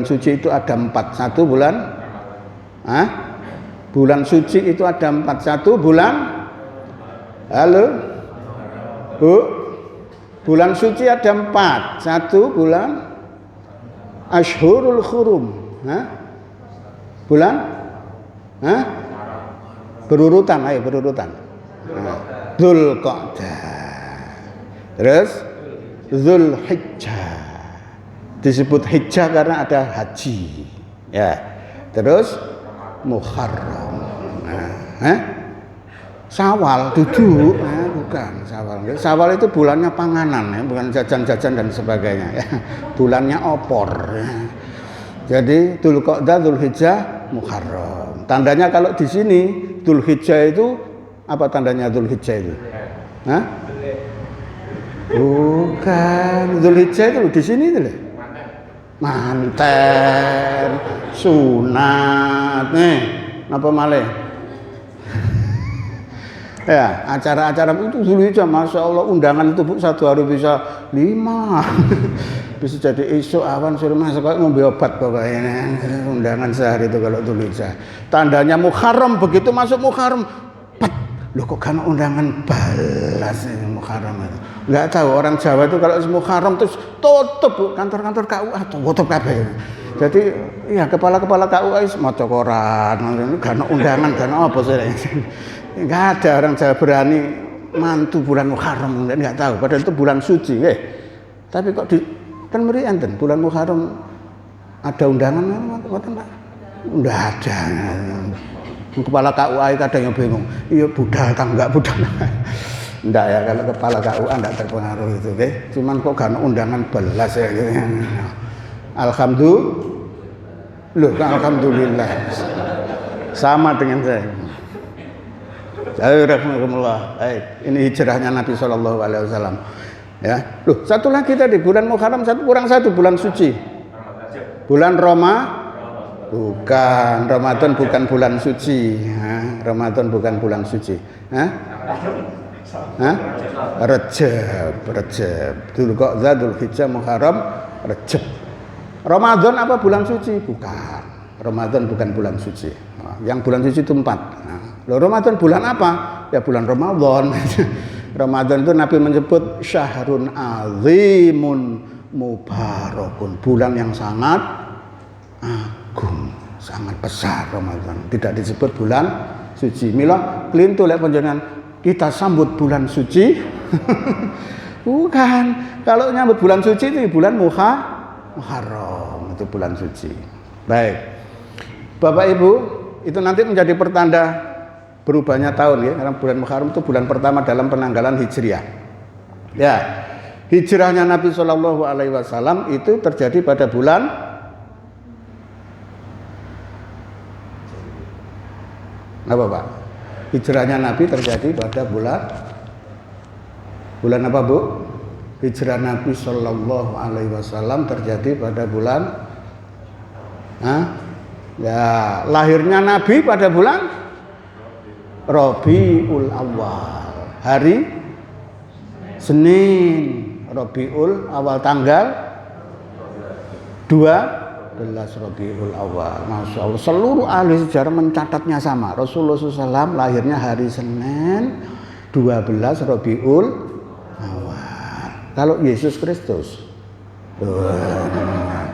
suci itu ada 4. Satu bulan bulan suci itu ada 4. Satu bulan, halo Bu, bulan suci ada 4. Satu bulan Asyhurul Hurum. Bulan berurutan, ayo berurutan. Dzulqa'dah, terus Dzulhijjah. Disebut hijjah karena ada haji ya. Terus Muharram. Syawal duduk, bukan Syawal. Syawal itu bulannya panganan ya, bukan jajan-jajan dan sebagainya ya. Bulannya opor ya. Jadi Dzulqa'dah, Dzulhijjah, Muharram. Tandanya kalau di sini Dzulhijjah itu apa tandanya Dzulhijjah itu? Bukan, Dzulhijjah itu di sini itu loh. Manten, sunat, apa malih? Ya, acara-acara itu Dzulhijjah, Masya Allah, undangan itu Bu, satu hari bisa 5. Bisa jadi esok awan suruh masuk ngombe obat pokoknya. Undangan sehari itu kalau Dzulhijjah. Tandanya Muharram, begitu masuk Muharram, loh kok kan undangan balas ini Muharram itu. Enggak tahu orang Jawa itu kalau Muharram terus tutup Bu, kantor-kantor KUA tutup kabeh. Jadi ya kepala-kepala KUA wis maca koran, gak ono undangan, gak ono apa sih. Enggak ada orang Jawa berani mantu bulan Muharram, enggak tahu padahal itu bulan suci nggih. Tapi kok kan meri enten bulan Muharram ada undangan ngoten Pak? Enggak ada. Kepala KUA kadang yang bingung. Iya budal kan enggak budal. Enggak ya, kalau kepala KUA enggak terpengaruh itu, nggih. Cuman kok gak undangan belas ya gitu. Alhamdulillah. Sama dengan saya. Alhamdulillah. Baik, ini hijrahnya Nabi sallallahu alaihi wasallam. Ya. Loh, satu lagi tadi bulan Muharram kurang satu bulan suci. Bulan bukan, Ramadan bukan bulan suci. Ramadan bukan bulan suci. Rajab. Dzulqa'dah, Dzulhijjah, Muharram, Rajab. Ramadan apa bulan suci? Bukan. Ramadan bukan bulan suci. Yang bulan suci itu 4. Loh, Ramadan bulan apa? Ya bulan Ramadan. Ramadan itu Nabi menyebut syahrun azimun mubarakun, bulan yang sangat agung, sangat besar Ramadan. Tidak disebut bulan suci. Mila klintu lek panjenengan kita sambut bulan suci. Bukan. Kalau nyambut bulan suci itu bulan Muharram, itu bulan suci. Baik. Bapak Ibu, itu nanti menjadi pertanda berubahnya tahun ya, karena bulan Muharram itu bulan pertama dalam penanggalan Hijriah. Ya. Hijrahnya Nabi Shallallahu alaihi wasallam itu terjadi pada bulan apa Pak? Hijrahnya Nabi terjadi pada bulan apa Bu? Hijrah Nabi Shallallahu alaihi wasallam terjadi pada bulan ya, lahirnya Nabi pada bulan Rabiul Awal, hari Senin. Rabiul Awal tanggal 12 Rabiul Awal. Masya Allah, seluruh ahli sejarah mencatatnya sama. Rasulullah SAW lahirnya hari Senin 12 Rabiul Awal. Kalau Yesus Kristus,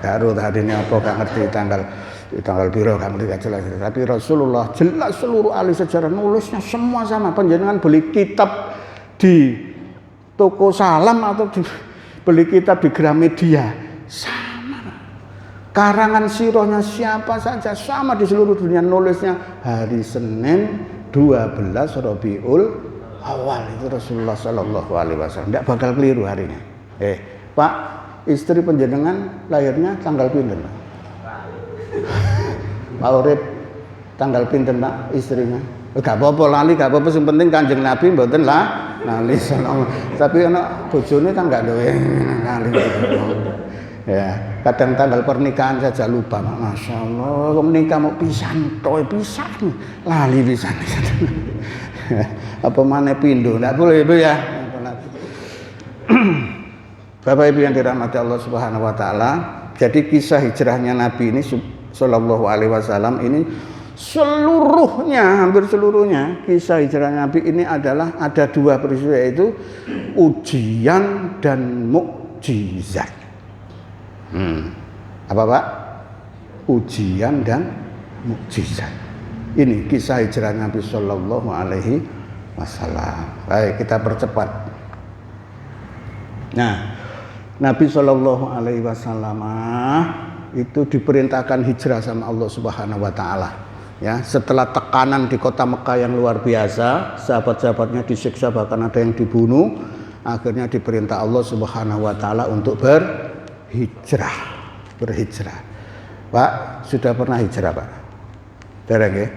karo tadi ini apa gak ngerti tanggal biru gak ngerti gak jelas. Tapi Rasulullah jelas seluruh ahli sejarah nulisnya semua sama. Panjenengan beli kitab di toko Salam atau beli kitab di Gramedia sama. Karangan sirahnya siapa saja sama di seluruh dunia nulisnya hari Senin 12 Rabiul Awal itu Rasulullah Shallallahu Alaihi Wasallam. Tidak bakal keliru harinya. Pak, istri penjenengan lahirnya tanggal pinten? Pak Urip tanggal pinten Pak istrinya? Gak apa-apa lali, gak apa-apa. Yang penting Kanjeng Nabi mboten lah lali. Tapi anak bojone kan gak duwe lali. Ya, kadang tanggal pernikahan saja lupa, Masya Allah. Menikah mau pisan, toy pisan, lali pisan. Apa mana pindo? Tidak boleh Ibu ya. Bapak Ibu yang dirahmati Allah Subhanahu Wa Taala. Jadi kisah hijrahnya Nabi ini Shallallahu Alaihi Wasallam ini seluruhnya, hampir seluruhnya kisah hijrah Nabi ini adalah ada dua peristiwa, yaitu ujian dan mukjizat. Apa Pak? Ujian dan mukjizat. Ini kisah hijrah Nabi Sallallahu Alaihi Wasallam. Baik, kita percepat. Nah, Nabi Sallallahu Alaihi Wasallam itu diperintahkan hijrah sama Allah Subhanahu Wa Taala. Ya, setelah tekanan di kota Mekah yang luar biasa, sahabat-sahabatnya disiksa, bahkan ada yang dibunuh, akhirnya diperintah Allah Subhanahu Wa Taala untuk berhijrah. Pak, sudah pernah hijrah Pak? Dereng ya?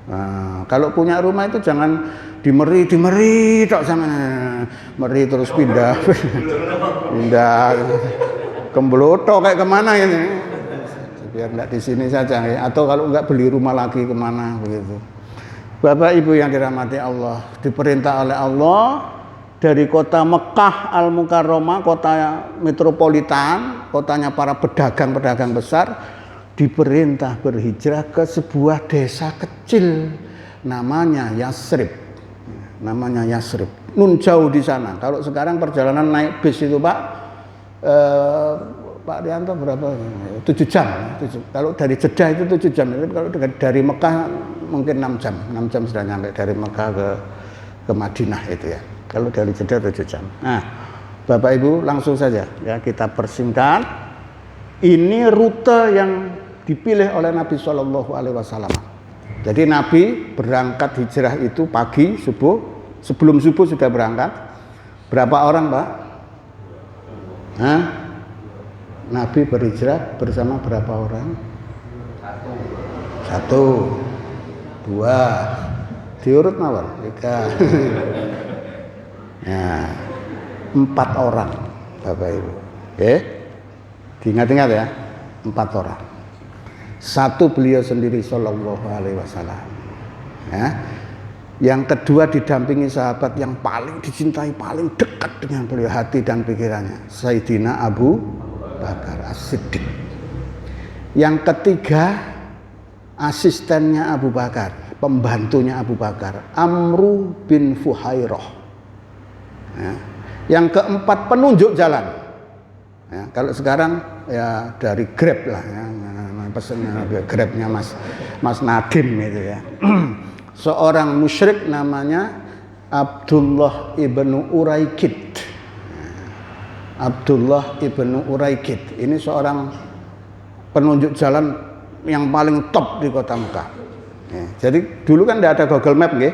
Nah, kalau punya rumah itu jangan dimeri tok sama meri terus pindah Kembloto kayak kemana ini? Biar enggak di sini saja ya. Atau kalau enggak beli rumah lagi kemana begitu. Bapak Ibu yang dirahmati Allah, diperintah oleh Allah dari kota Mekah Al-Mukarramah, kota metropolitan, kotanya para pedagang-pedagang besar, diperintah berhijrah ke sebuah desa kecil namanya Yasrib. Nun jauh di sana. Kalau sekarang perjalanan naik bis itu Pak, Pak Rianto berapa? 7 jam. Kalau dari Jeddah itu 7 jam. Kalau dari Mekah mungkin 6 jam. 6 jam sudah nyampe dari Mekah ke Madinah itu ya. Kalau dari Jeddah 7 jam. Nah, Bapak Ibu langsung saja ya kita persingkat. Ini rute yang dipilih oleh Nabi Shallallahu Alaihi Wasallam. Jadi Nabi berangkat hijrah itu pagi subuh, sebelum subuh sudah berangkat. Berapa orang Pak? Nabi berhijrah bersama berapa orang? 1, 2, diurut mawar 3. Nah, 4 orang Bapak Ibu. Diingat-ingat ya, 4 orang. 1 beliau sendiri Shallallahu Alaihi Wasallam. Ya. Yang kedua didampingi sahabat yang paling dicintai, paling dekat dengan beliau hati dan pikirannya, Sayyidina Abu Bakar As-Siddiq. Yang ketiga asistennya Abu Bakar, pembantunya Abu Bakar, Amru bin Fuhairah. Ya. Yang keempat penunjuk jalan. Ya, kalau sekarang ya dari Grab lah ya, pesen Grabnya Mas Nadim itu ya. Seorang musyrik namanya Abdullah ibnu Uraikid. Abdullah ibnu Uraikid ini seorang penunjuk jalan yang paling top di kota Mekah. Ya, jadi dulu kan tidak ada Google Map, nggih.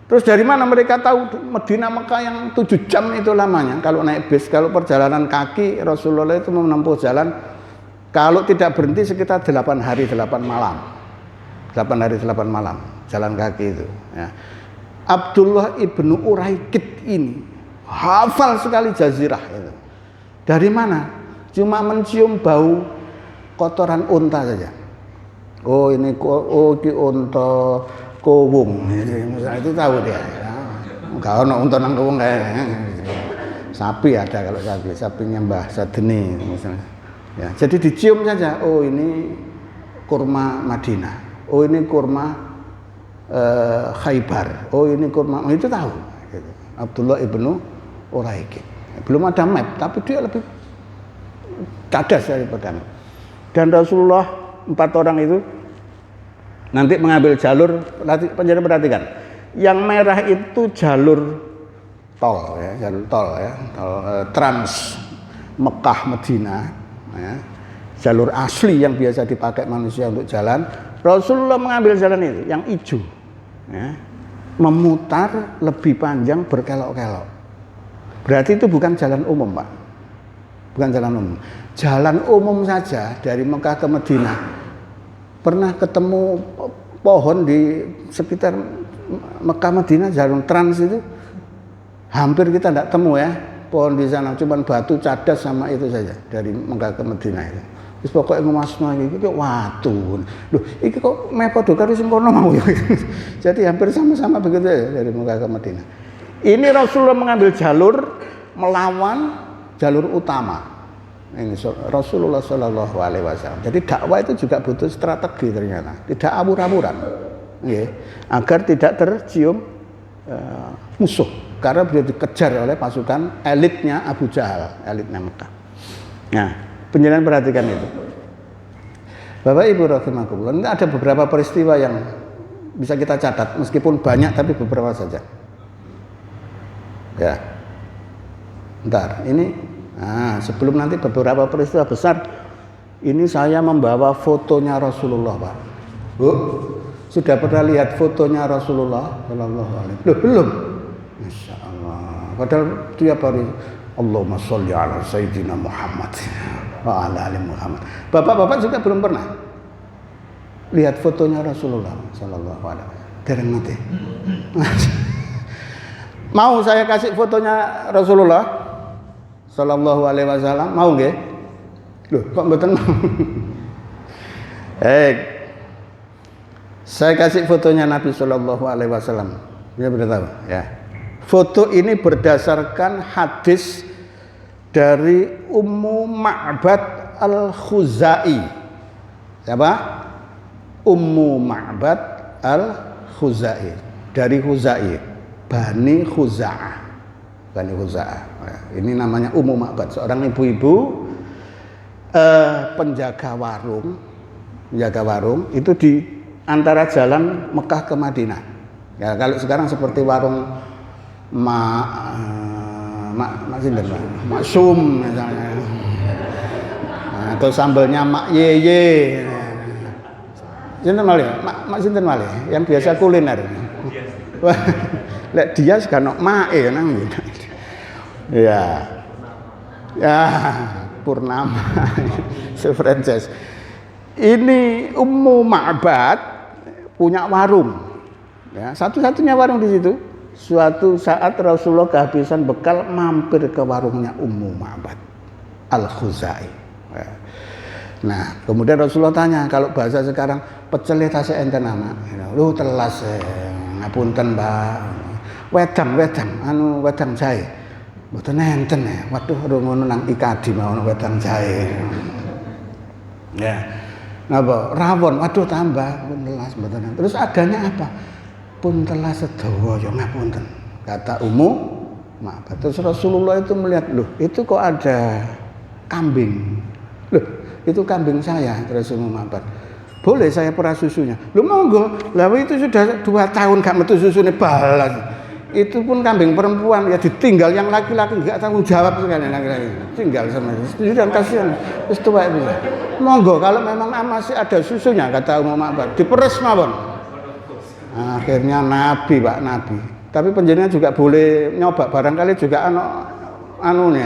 Terus dari mana mereka tahu Medina Mekah yang 7 jam itu lamanya kalau naik bis? Kalau perjalanan kaki Rasulullah itu menempuh jalan kalau tidak berhenti sekitar 8 hari 8 malam. 8 hari 8 malam jalan kaki itu ya. Abdullah ibnu Uraikid ini hafal sekali jazirah itu. Dari mana? Cuma mencium bau kotoran unta saja. Oh ini unta kowung, itu tahu dia. Enggak ono unta nang kowung kayak sapi ada kalau sapinya Mbah Sadeni misalnya. Ya, jadi dicium saja. Oh ini kurma Madinah. Oh ini kurma Khaybar. Oh ini kurma, itu tahu. Gitu. Abdullah ibnu Uraikid. Belum ada map, tapi dia lebih cerdas daripada map. Dan Rasulullah 4 orang itu nanti mengambil jalur, penjara perhatikan, yang merah itu jalur tol ya, trans Mekah Madinah ya, jalur asli yang biasa dipakai manusia untuk jalan. Rasulullah mengambil jalan itu yang hijau ya. memutar lebih panjang berkelok-kelok. Berarti itu bukan jalan umum, Pak. Bukan jalan umum. Jalan umum saja dari Mekah ke Madinah. Pernah ketemu pohon di sekitar Mekah Madinah, jalan trans itu hampir kita tidak temu ya. Pohon di sana cuman batu cadas sama itu saja dari Mekah ke Madinah itu. Terus pokoknya ngemasno iki kok watu. Loh, iki kok mepodo karo sing kono mau ya. Jadi hampir sama-sama begitu ya dari Mekah ke Madinah. Ini Rasulullah mengambil jalur melawan jalur utama. Ini Rasulullah Shallallahu Alaihi Wasallam. Jadi dakwah itu juga butuh strategi ternyata, tidak abur-aburan, ya, agar tidak tercium musuh. Karena beliau dikejar oleh pasukan elitnya Abu Jahal, elitnya Mekah. Nah, penjelasan perhatikan itu. Bapak Ibu rahimakumullah, ini ada beberapa peristiwa yang bisa kita catat, meskipun banyak tapi beberapa saja. Ya, ntar ini, sebelum nanti beberapa peristiwa besar, ini saya membawa fotonya Rasulullah, Pak. Bu, sudah pernah lihat fotonya Rasulullah Sallallahu Alaihi Wasallam? Belum? Masya Allah. Padahal tiap hari Allahumma sholli ala Sayyidina Muhammad wa ala ali Muhammad. Bapak-bapak juga belum pernah lihat fotonya Rasulullah Sallallahu Alaihi Wasallam. Dereng nanti. Mau saya kasih fotonya Rasulullah Sallallahu Alaihi Wasallam? Mau nggih? Loh, kok mboten mau? Saya kasih fotonya Nabi Sallallahu Alaihi Wasallam. Ya benar tahu? Ya. Foto ini berdasarkan hadis dari Ummu Ma'bad Al-Khuzai. Siapa? Ummu Ma'bad Al-Khuzai. Dari Khuzai, Bani Khuza'ah. Bani Khuza'ah. Ini namanya Ummu Ma'bad, seorang ibu-ibu penjaga warung. Penjaga warung itu di antara jalan Mekah ke Madinah. Ya, kalau sekarang seperti warung Maksum misalnya, atau sambalnya Mak Yeye, sinten malih, Mak sinten malih, yang biasa kuliner. Lek dia sekarang Mae nang. Ya, ya Purnama, se-franchise. Ini Ummu Ma'bad punya warung, ya, satu-satunya warung di situ. Suatu saat Rasulullah kehabisan bekal, mampir ke warungnya Ummu Ma'bad Al-Khuzai. Nah, kemudian Rasulullah tanya, kalau bahasa sekarang, pecel tasih enten anak. Lu telas, ngapunten Mbak. Wedang, wedang jahe. Mboten enten ya. Waduh, ngono nang ikadi mau wedang jahe. Ya. Napa? Rawon, waduh tambah telas mboten. Terus adanya apa? Pun telah sedawa ya ngapunten, kata Ummu Ma'bad. Terus Rasulullah itu melihat, loh itu kok ada kambing, loh itu kambing saya. Terus Ummu Ma'bad, boleh saya peras susunya? Loh monggo, lah itu sudah 2 tahun gak metu susunya balas. Itu pun kambing perempuan, ya ditinggal yang laki-laki gak tanggung jawab sekali, laki-laki tinggal sama itu dan kasihan terus tua itu. Monggo kalau memang masih ada susunya, kata Ummu Ma'bad, diperes mawon. Akhirnya Nabi, Pak, Nabi. Tapi penjenengan juga boleh nyoba, barangkali juga anu nih,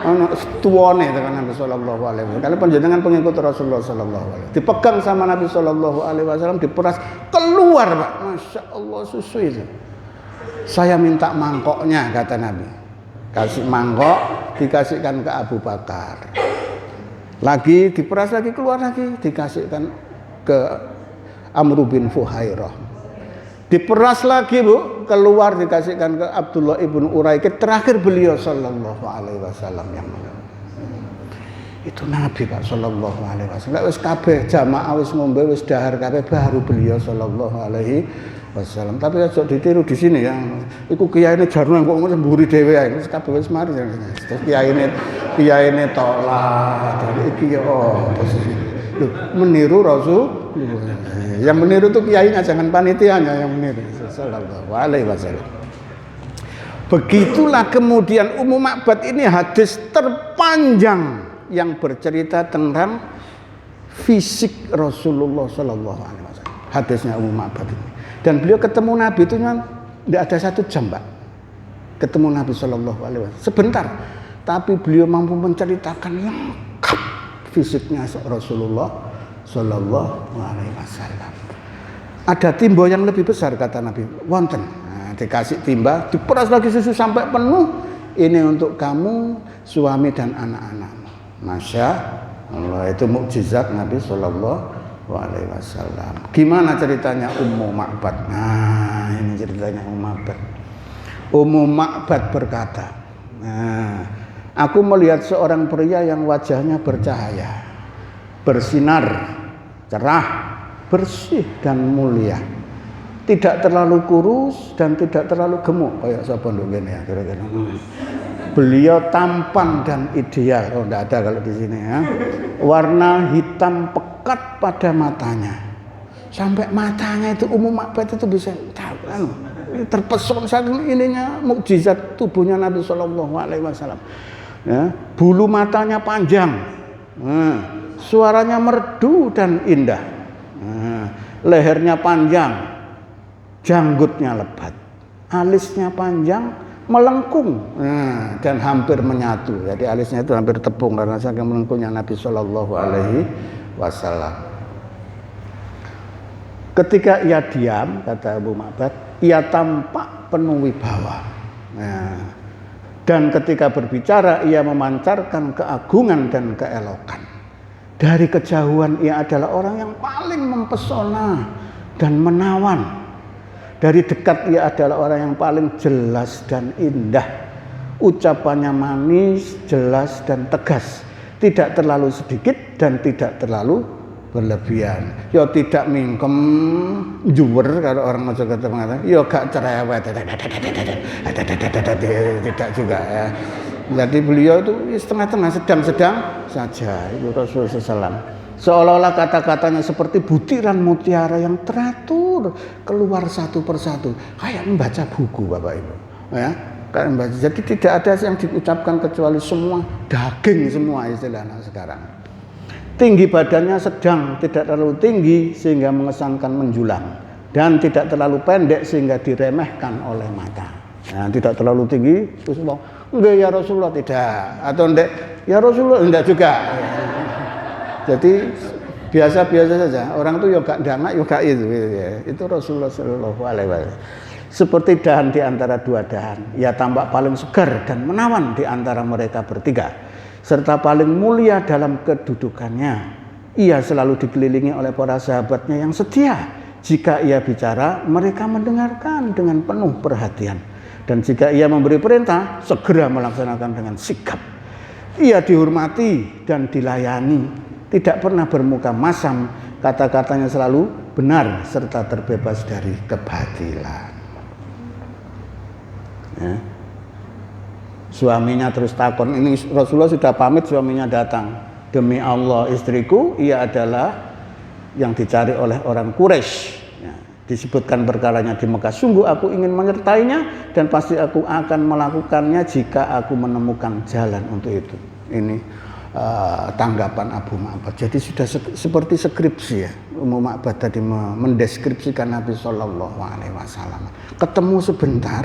anu tuane dengan Nabi Sallallahu Alaihi Wasallam. Kalau penjenengan pengikut Rasulullah Sallallahu Alaihi Wasallam, dipegang sama Nabi Sallallahu Alaihi Wasallam, diperas keluar, Pak. Masya Allah susu itu. Saya minta mangkoknya, kata Nabi. Kasih mangkok, dikasihkan ke Abu Bakar. Lagi diperas lagi, keluar lagi, dikasihkan ke Amr bin Fuhairah. Diperas lagi, Bu, keluar dikasihkan ke Abdullah ibn Uraikid. Terakhir beliau Sallallahu Alaihi Wasallam yang itu Nabi, Pak, Sallallahu Alaihi Wasallam. Wis kabeh jamaah wis ngombe wis dahar kabeh, baru beliau Sallallahu Alaihi Wasallam. Tapi aja ditiru di sini ya. Iku kiyaine jarno kok mburi dhewe ae. Wis kabeh wis mari. Terus kiyaine tolak. Iki yo meniru Rasul. Yang meniru itu kiainya, jangan panitianya yang meniru. Sallallahu Alaihi Wasallam. Begitulah kemudian Ummu Ma'bad ini hadis terpanjang yang bercerita tentang fisik Rasulullah Sallallahu Alaihi Wasallam. Hadisnya Ummu Ma'bad ini. Dan beliau ketemu Nabi itu tidak ada 1 jam, Pak. Ketemu Nabi Shallallahu Alaihi Wasallam sebentar, tapi beliau mampu menceritakan lengkap fisiknya Rasulullah Shallallahu Alaihi Wasallam. Ada timba yang lebih besar, kata Nabi, wonten. Nah, dikasih timba, diperas lagi susu sampai penuh. Ini untuk kamu, suami dan anak-anakmu. Masya Allah, itu mukjizat Nabi Shallallahu Alaihi Wasallam. Gimana ceritanya Ummu Ma'bad? Nah, ini ceritanya Ummu Ma'bad. Ummu Ma'bad berkata, nah, aku melihat seorang pria yang wajahnya bercahaya, bersinar, cerah, bersih dan mulia. Tidak terlalu kurus dan tidak terlalu gemuk kayak sapa ndongene ya kira-kira. Beliau tampan dan ideal. Oh, enggak ada kalau di sini ya. Warna hitam pekat pada matanya. Sampai matanya itu Ummu Ma'bad itu bisa tahu kan. Terpesona saking ininya mukjizat tubuhnya Nabi Shallallahu Alaihi Wasallam. Ya, bulu matanya panjang, suaranya merdu dan indah, lehernya panjang, janggutnya lebat, alisnya panjang, melengkung, dan hampir menyatu. Jadi alisnya itu hampir tepung karena saking melengkungnya Nabi Shallallahu Alaihi Wasallam. Ketika ia diam, kata Ummu Ma'bad, ia tampak penuh wibawa. Nah, dan ketika berbicara, ia memancarkan keagungan dan keelokan. Dari kejauhan ia adalah orang yang paling mempesona dan menawan. Dari dekat ia adalah orang yang paling jelas dan indah. Ucapannya manis, jelas dan tegas. Tidak terlalu sedikit dan tidak terlalu berlebihan. Ya tidak mingkem juwer kalau orang Mojokerto mengatakan, ya gak cerewet, tidak juga ya. Jadi beliau itu setengah-tengah, sedang-sedang saja. Itu Rasulullah SAW. Seolah-olah kata-katanya seperti butiran mutiara yang teratur keluar satu persatu, kayak membaca buku, Bapak Ibu. Ya, kayak membaca. Jadi tidak ada yang diucapkan kecuali semua daging semua istilahnya sekarang. Tinggi badannya sedang, tidak terlalu tinggi sehingga mengesankan menjulang, dan tidak terlalu pendek sehingga diremehkan oleh mata. Nah, tidak terlalu tinggi, terus ngomong, enggak ya Rasulullah, tidak, atau enggak ya Rasulullah, enggak juga. Jadi biasa-biasa saja. Orang itu yoga dana, yoga itu. Itu Rasulullah Shallallahu Alaihi Wasallam. Seperti dahan di antara 2 dahan, ia tampak paling segar dan menawan di antara mereka bertiga. Serta paling mulia dalam kedudukannya. Ia selalu dikelilingi oleh para sahabatnya yang setia. Jika ia bicara, mereka mendengarkan dengan penuh perhatian. Dan jika ia memberi perintah, segera melaksanakan dengan sikap. Ia dihormati dan dilayani, tidak pernah bermuka masam, kata-katanya selalu benar serta terbebas dari kebatilan. Ya. Suaminya terus takon, ini Rasulullah sudah pamit, suaminya datang. Demi Allah istriku, ia adalah yang dicari oleh orang Quraisy. Ya, disebutkan perkaranya di Mekah. Sungguh aku ingin menyertainya dan pasti aku akan melakukannya jika aku menemukan jalan untuk itu. Ini tanggapan Abu Ma'bad. Jadi sudah seperti skripsi ya. Ummu Ma'bad tadi mendeskripsikan Nabi Shallallahu Alaihi Wasallam. Ketemu sebentar.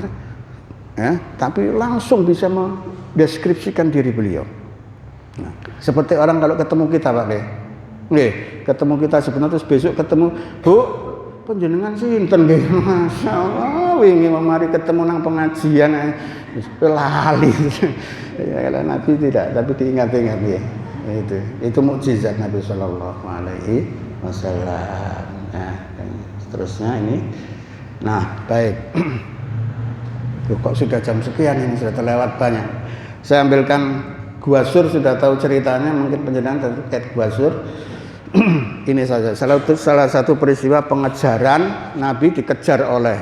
Ya, tapi langsung bisa mendeskripsikan diri beliau. Nah, seperti orang kalau ketemu kita, Pak nggih, ketemu kita sebenarnya terus besok ketemu, Bu, panjenengan sinten nggih? Masyaallah, wingi mari ketemu nang pengajian wis lali. Ya, kalau Nabi tidak, tapi diingat-ingat ya. Itu mukjizat Nabi Shallallahu Alaihi Wasallam. Nah, seterusnya ini. Nah, baik. Kok sudah jam sekian ini, sudah terlewat banyak. Saya ambilkan Gua Sur, sudah tahu ceritanya mungkin penjenengan terkait Gua Sur. Ini saja salah satu peristiwa pengejaran Nabi, dikejar oleh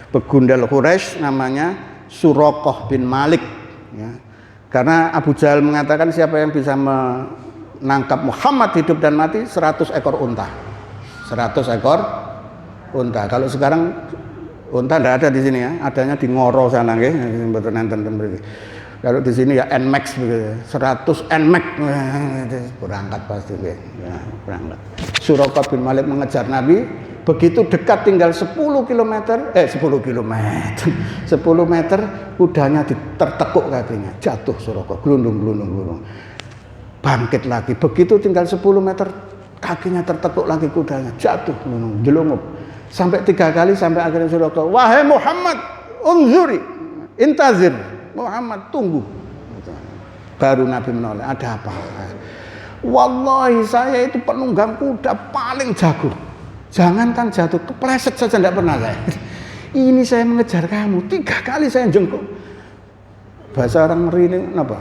begundal Quraisy namanya Suraqah bin Malik ya. Karena Abu Jahal mengatakan siapa yang bisa menangkap Muhammad hidup dan mati 100 ekor unta. 100 ekor unta. Kalau sekarang unta tidak ada di sini ya, adanya di Ngoro sana nggih, mboten nenten mriki. Kalau di sini ya Nmax begitu. 100 Nmax berangkat pasti nggih. Ya, berangkat. Suraqah bin Malik mengejar Nabi, Begitu dekat tinggal 10 kilometer, 10 meter kudanya tertekuk kakinya, jatuh Suraka, glundung. Bangkit lagi. Begitu tinggal 10 meter kakinya tertekuk lagi kudanya, jatuh glundung, jelungup. Sampai 3 kali sampai akhirnya Suraka, "Wahai Muhammad, unzuri, intazir." Muhammad, tunggu. Baru Nabi menoleh, "Ada apa?" "Wallahi saya itu penunggang kuda paling jago. Jangankan jatuh, kepleset saja tidak pernah saya. Ini saya mengejar kamu, 3 kali saya jengkuk." Bahasa orang merining apa?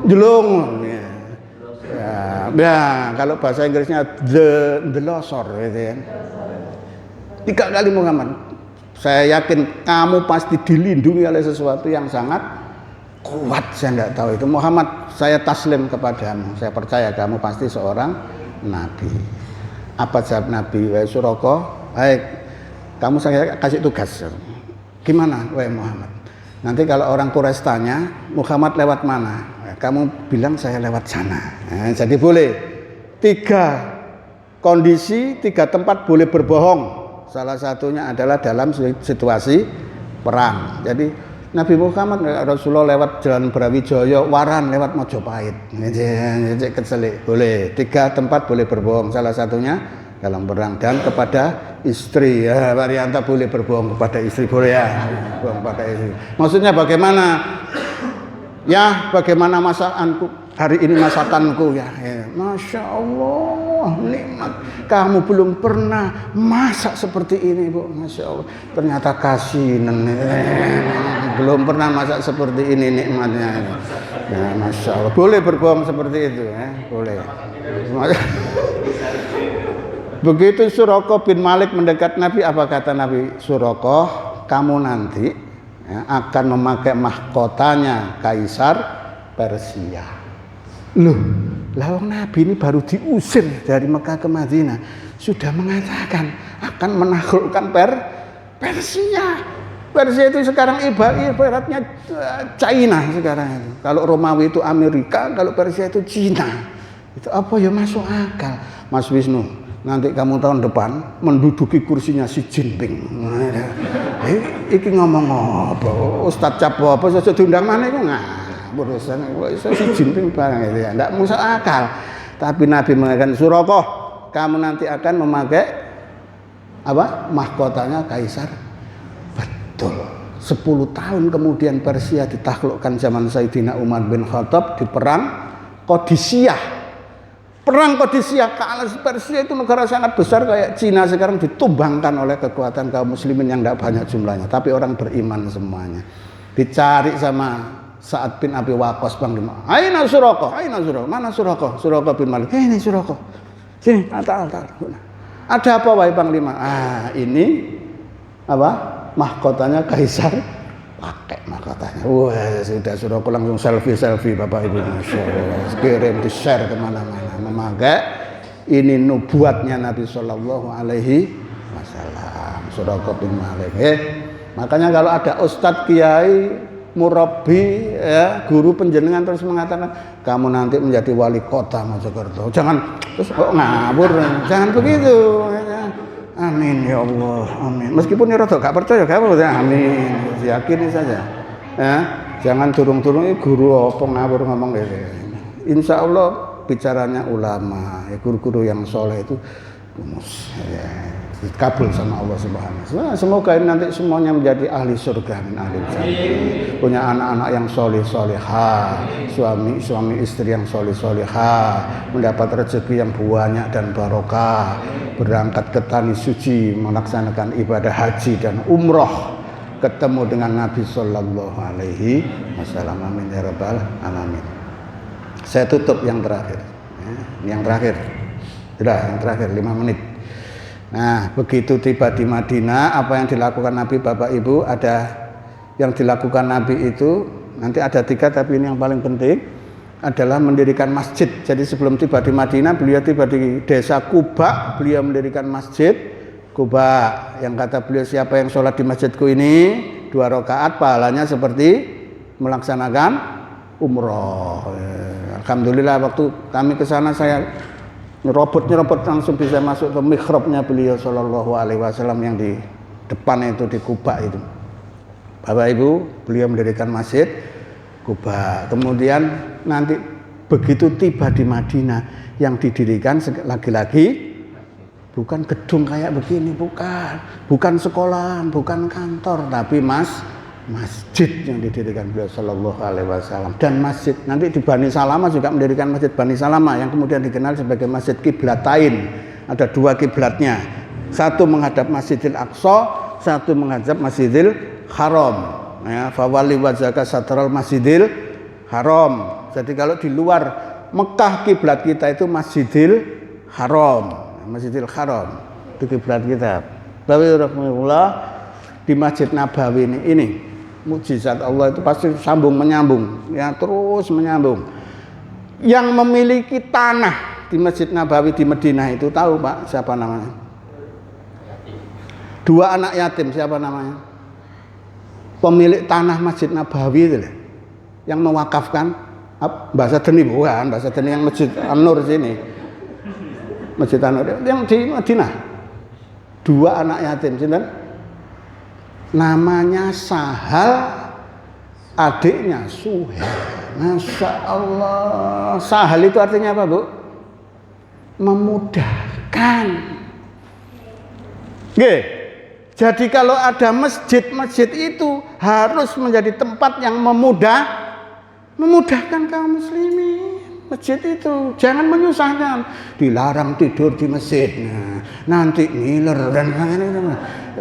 Jelung. Ya, kalau bahasa Inggrisnya the losor gitu ya. 3 kali Muhammad. Saya yakin kamu pasti dilindungi oleh sesuatu yang sangat kuat. Saya tidak tahu itu. Muhammad, saya taslim kepadamu. Saya percaya kamu pasti seorang nabi. Apa jawab Nabi? "Wahai Suraka, baik, kamu saya kasih tugas. Gimana, wahai Muhammad? Nanti kalau orang Quraisy tanya, Muhammad lewat mana? Kamu bilang saya lewat sana." Nah, jadi boleh 3 kondisi, 3 tempat boleh berbohong. Salah satunya adalah dalam situasi perang. Jadi Nabi Muhammad Rasulullah lewat Jalan Brawijaya, Waran lewat Mojopahit. Cek keselik. Boleh. 3 tempat boleh berbohong. Salah satunya dalam perang dan kepada istri. Ya, Pak Rianta boleh berbohong kepada istri, boleh ya. Berbohong kepada istri. Maksudnya bagaimana? Ya, bagaimana masakanku hari ini, masakanku ya. Masya Allah, nikmat. Kamu belum pernah masak seperti ini, Bu. Masya Allah. Ternyata kasinan. Belum pernah masak seperti ini nikmatnya. Ya, Masya Allah. Boleh berbohong seperti itu, ya. Boleh. Begitu Suraka bin Malik mendekat Nabi, apa kata Nabi? "Suraka, kamu nanti ya, akan memakai mahkotanya Kaisar Persia." Loh, lawang Nabi ini baru diusir dari Mekah ke Madinah, sudah mengatakan akan menaklukkan Persia. Persia itu sekarang ibaratnya China sekarang itu. Kalau Romawi itu Amerika, kalau Persia itu Cina. Itu apa ya, masuk akal. Mas Wisnu, nanti kamu tahun depan menduduki kursinya si Jinping. Iki ngomong apa? Ustadz Capo apa saja diundang mana itu urusan si Jinping barang itu ya. Tidak masuk akal. Tapi Nabi mengatakan, "Suraka, kamu nanti akan memakai apa? Mahkotanya Kaisar." Betul. 10 tahun kemudian Persia ditaklukkan zaman Sayyidina Umar bin Khattab di perang Qadisiyah. Perang Qadisiyah, kalah Persia itu negara sangat besar kayak Cina sekarang ditumbangkan oleh kekuatan kaum muslimin yang tidak banyak jumlahnya, tapi orang beriman semuanya. Dicari sama Sa'ad bin Abi Waqqas Panglima. "Aina Suraka? Aina Suraka? Mana Suraka?" Suraka bin Malik. "Ini Suraka. Sini, tak. Ada apa wahai Panglima?" Ini apa? Mahkotanya Kaisar. Pakai mahkotanya. Wah, sudah Suraka langsung selfie Bapak Ibu. Masyaallah. Kirim di share kemana-mana. Memakai ini nubuatnya Nabi Shallallahu Alaihi Wasallam. Suraka bin Malik. Makanya kalau ada ustadz, kiai, murabbi, ya, guru penjenengan terus mengatakan kamu nanti menjadi wali kota Mojokerto, jangan terus kok ngabur, jangan begitu. Amin ya Allah, amin. Meskipun ya rada gak percaya, gak apa-apa, amin. Yakini saja. Ya, jangan turung-turung guru apa ngawur ngomong gitu. Insya Allah bicaranya ulama, ya, guru-guru yang soleh itu ya, dikabul sama Allah Subhanahu wa Ta'ala. Semoga ini nanti semuanya menjadi ahli surga, ahli jannah. Punya anak-anak yang soleh-solehah, suami istri yang soleh-solehah, mendapat rezeki yang banyak dan barokah, berangkat ke tanah suci, melaksanakan ibadah haji dan umroh, ketemu dengan Nabi Sallallahu Alaihi Wasallam. Amin ya rabbal alamin. Saya tutup yang terakhir. Yang terakhir. Sudah, yang terakhir 5 menit. Nah, begitu tiba di Madinah, apa yang dilakukan Nabi, Bapak Ibu? Ada yang dilakukan Nabi itu, nanti ada 3, tapi ini yang paling penting adalah mendirikan masjid. Jadi sebelum tiba di Madinah, beliau tiba di desa Quba, beliau mendirikan masjid Quba. Yang kata beliau, siapa yang sholat di masjidku ini 2 rakaat, pahalanya seperti melaksanakan umroh. Alhamdulillah waktu kami ke sana saya nyerobot langsung bisa masuk ke mihrabnya beliau sallallahu alaihi wasallam yang di depan itu di Kuba itu. Bapak Ibu, beliau mendirikan masjid Kuba. Kemudian nanti begitu tiba di Madinah yang didirikan lagi-lagi bukan gedung kayak begini, bukan sekolah, bukan kantor, tapi masjid yang didirikan beliau sallallahu alaihi wasallam. Dan masjid nanti di Bani Salamah juga mendirikan masjid Bani Salamah yang kemudian dikenal sebagai Masjid Kiblatain. Ada dua kiblatnya. Satu menghadap Masjidil Aqsa, satu menghadap Masjidil Haram. Ya, fawali wajhaka satral Masjidil Haram. Jadi kalau di luar Mekah kiblat kita itu Masjidil Haram. Masjidil Haram itu kiblat kita. Tapi rahmatullah di Masjid Nabawi ini mukjizat Allah itu pasti sambung menyambung, ya terus menyambung. Yang memiliki tanah di Masjid Nabawi di Madinah itu tahu Pak siapa namanya? Dua anak yatim siapa namanya? Pemilik tanah Masjid Nabawi itu yang mewakafkan bahasa Deni bukan, bahasa Deni yang Masjid An-Nur sini. Masjid An-Nur yang di Madinah. Dua anak yatim sinten? Namanya Sahal, adiknya Suhail. Masya Allah. Sahal itu artinya apa Bu? Memudahkan. Oke. Jadi kalau ada masjid itu harus menjadi tempat yang memudahkan kaum muslimin. Masjid itu jangan menyusahkan, dilarang tidur di masjid. Nanti ngiler dan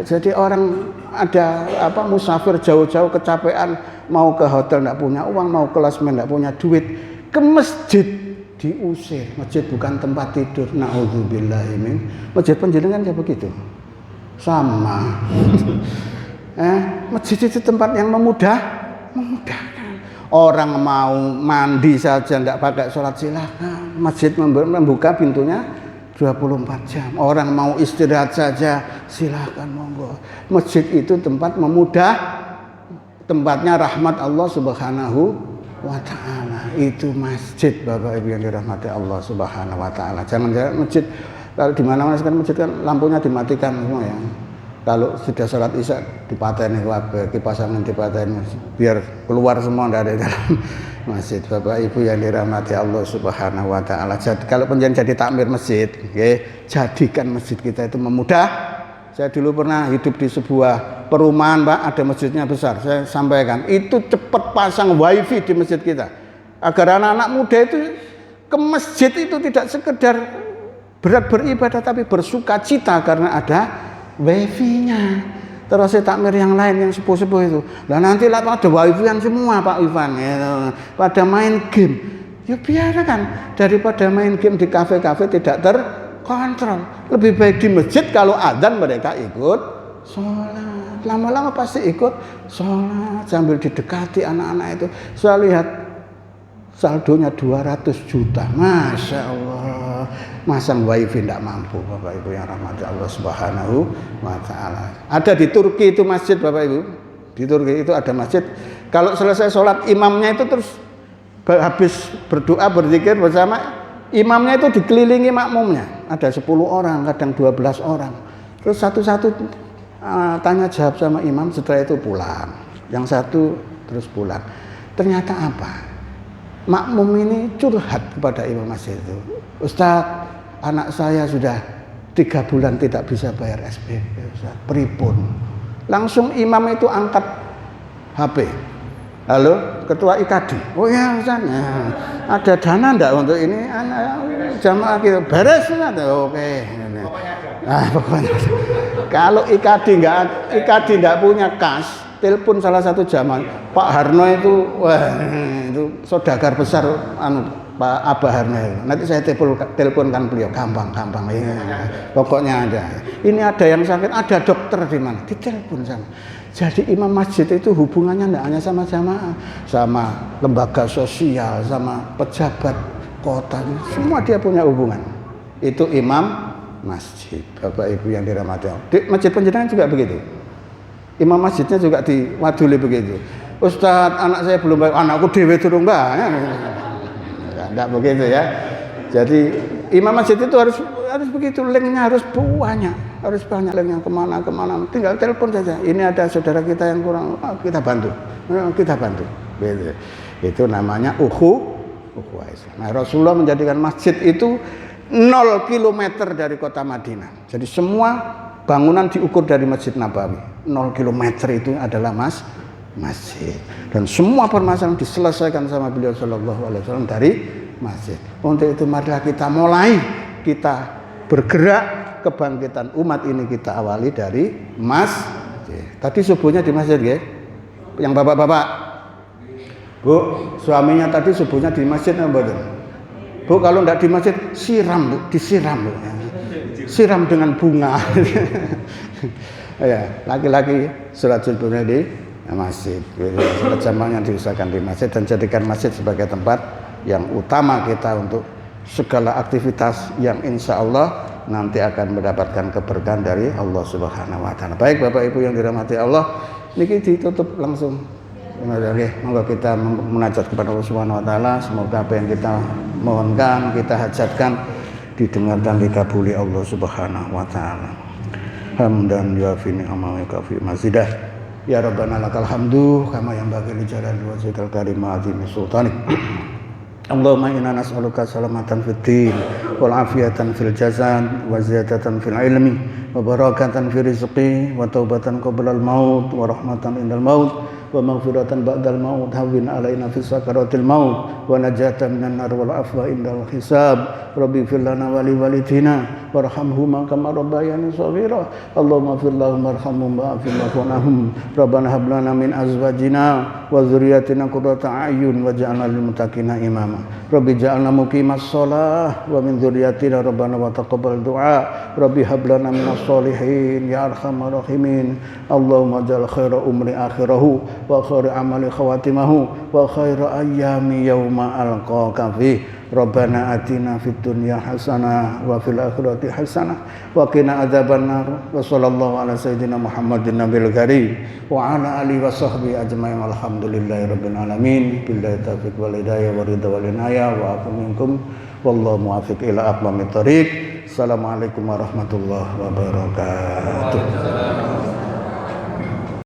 jadi orang ada musafir jauh-jauh kecapean mau ke hotel enggak punya uang, mau ke lasmen enggak punya duit, ke masjid diusir. Masjid bukan tempat tidur. Nauzubillahimin. Masjid panjenengan ya begitu. Sama. Masjid itu tempat yang memudahkan. Orang mau mandi saja tidak pakai sholat silakan. Masjid membuka pintunya 24 jam. Orang mau istirahat saja silakan monggo. Masjid itu tempat tempatnya rahmat Allah Subhanahu wa taala. Itu masjid Bapak Ibu yang dirahmati Allah Subhanahu wa taala. Jangan masjid kalau di mana-mana kan masjid kan lampunya dimatikan semua ya. Kalau sudah sholat isya dipateni kabeh, kipas angin dipateni biar keluar semua dari dalam masjid. Bapak Ibu yang dirahmati Allah Subhanahu wa taala. Jadi kalau penjenengan jadi takmir masjid, jadikan masjid kita itu memudah. Saya dulu pernah hidup di sebuah perumahan, Pak, ada masjidnya besar. Saya sampaikan, itu cepat pasang wifi di masjid kita. Agar anak-anak muda itu ke masjid itu tidak sekedar berat beribadah tapi bersuka cita karena ada wifi-nya. Terus takmir yang lain yang sepuh-sepuh itu. Lah nanti lah pada wifi-an semua Pak Ivan gitu. Pada main game. Ya biarkan daripada main game di kafe-kafe tidak terkontrol. Lebih baik di masjid kalau adzan mereka ikut sholat. Lama-lama pasti ikut sholat sambil didekati anak-anak itu. Saya lihat saldonya 200 juta. Masya Allah. Masang wifi tidak mampu Bapak Ibu yang rahmati Allah Subhanahu wa taala. Ada di Turki itu masjid Bapak Ibu. Di Turki itu ada masjid. Kalau selesai sholat imamnya itu terus habis berdoa berzikir bersama imamnya itu dikelilingi makmumnya. Ada 10 orang, kadang 12 orang. Terus satu-satu tanya jawab sama imam, setelah itu pulang. Yang satu terus pulang. Ternyata apa? Makmum ini curhat kepada imam masjid itu. Ustaz, anak saya sudah 3 bulan tidak bisa bayar SPP, Ustaz. Pripun? Langsung imam itu angkat HP. Halo, ketua IKD. Oh ya, Ustaz. Nah, ada dana enggak untuk ini? Jamaah gitu. Beres Ustaz. Oke. Nah, pokoknya kalau IKD enggak punya kas, telepon salah satu jamaah. Pak Harno itu, wah, itu saudagar besar Pak Abah Harno itu. Nanti saya teleponkan beliau, gampang. Ya. Pokoknya ada. Ini ada yang sakit, ada dokter di mana? Ditelepon sama. Jadi imam masjid itu hubungannya tidak hanya sama jamaah, sama lembaga sosial, sama pejabat kota, semua dia punya hubungan. Itu imam masjid. Bapak Ibu yang dirahmati Allah. Di masjid panjenengan juga begitu. Imam masjidnya juga diwaduli begitu. Ustaz, anak saya belum bayar, anakku dewe durung bayar. Enggak begitu ya. Jadi imam masjid itu harus begitu, linknya harus banyak linknya kemana. Tinggal telepon saja. Ini ada saudara kita yang kurang, kita bantu. Gitu. Itu namanya ukhuwah Islam. Nah, Rasulullah menjadikan masjid itu 0 kilometer dari kota Madinah. Jadi semua bangunan diukur dari Masjid Nabawi. 0 kilometer itu adalah masjid. Dan semua permasalahan diselesaikan sama beliau Shallallahu Alaihi Wasallam dari masjid. Untuk itu marilah kita mulai, kita bergerak kebangkitan umat ini kita awali dari masjid. Tadi subuhnya di masjid ya. Yang bapak-bapak, Bu, suaminya tadi subuhnya di masjid apa betul? Bu, kalau enggak di masjid siram, Bu, disiram, Bu. Siram dengan bunga. Ya, laki-laki sholat subuhnya di masjid. Sholat jamaah yang diusahakan di masjid dan jadikan masjid sebagai tempat yang utama kita untuk segala aktivitas yang insya Allah nanti akan mendapatkan keberkahan dari Allah Subhanahu Wa Taala. Baik Bapak Ibu yang dirahmati Allah, ini ditutup langsung. Monggo kita munajat kepada Allah Subhanahu Wa Taala. Semoga apa yang kita mohonkan, kita hajatkan didengarkan, dikabuli Allah Subhanahu Wa Taala. Hamdan yuafi ni'amahu wa kafi mazidah. Ya Rabbana lakal hamdu kama yanbaghi li jalali wajhikal karim wa 'azimi sultanik. Allahumma inna nas'aluka salamatan fid din wal afiyatan fil jasad wa ziyadatan fil ilmi wa barakatan fi rizqi wa taubatan qabla al maut wa rahmatan indal maut wa maghfiratan ba'dal maut hawwin alaina fi sakaratil maut wa najatan minan nar wal afwa indal hisab. Rabbi fir lana wa li walidina warhamhuma kama rabbayani shaghira. Allahumma fir lahum warhamhum wa'afil lahum. Rabbana hab lana min azwajina wa dzurriyyatina qurrata a'yun waj'alna lil muttaqina imama. Rabbi ja'alna muqimas shalah wa min dzurriyyatina rabbana wa taqabbal du'a. Rabbi hab lana minas sholihin ya arhamar rahimin. Allahumma ja'al khaira umri akhirahu wa khaira amali khawatimahu wa khaira ayyami yauma alqaka fi. Rabbana atina fid dunya hasanah wa fil akhirati hasanah wa qina adzabannar. Wa sallallahu ala sayyidina Muhammadin nabiyil karim wa ala alihi wa sahbihi ajmain. Alhamdulillahirabbil alamin. Billahi taufiq wal hidayah wa ridha wal inayah wa afu minkum wallahu muwaffiq ila aqwamit thoriq. Assalamualaikum warahmatullahi wabarakatuh.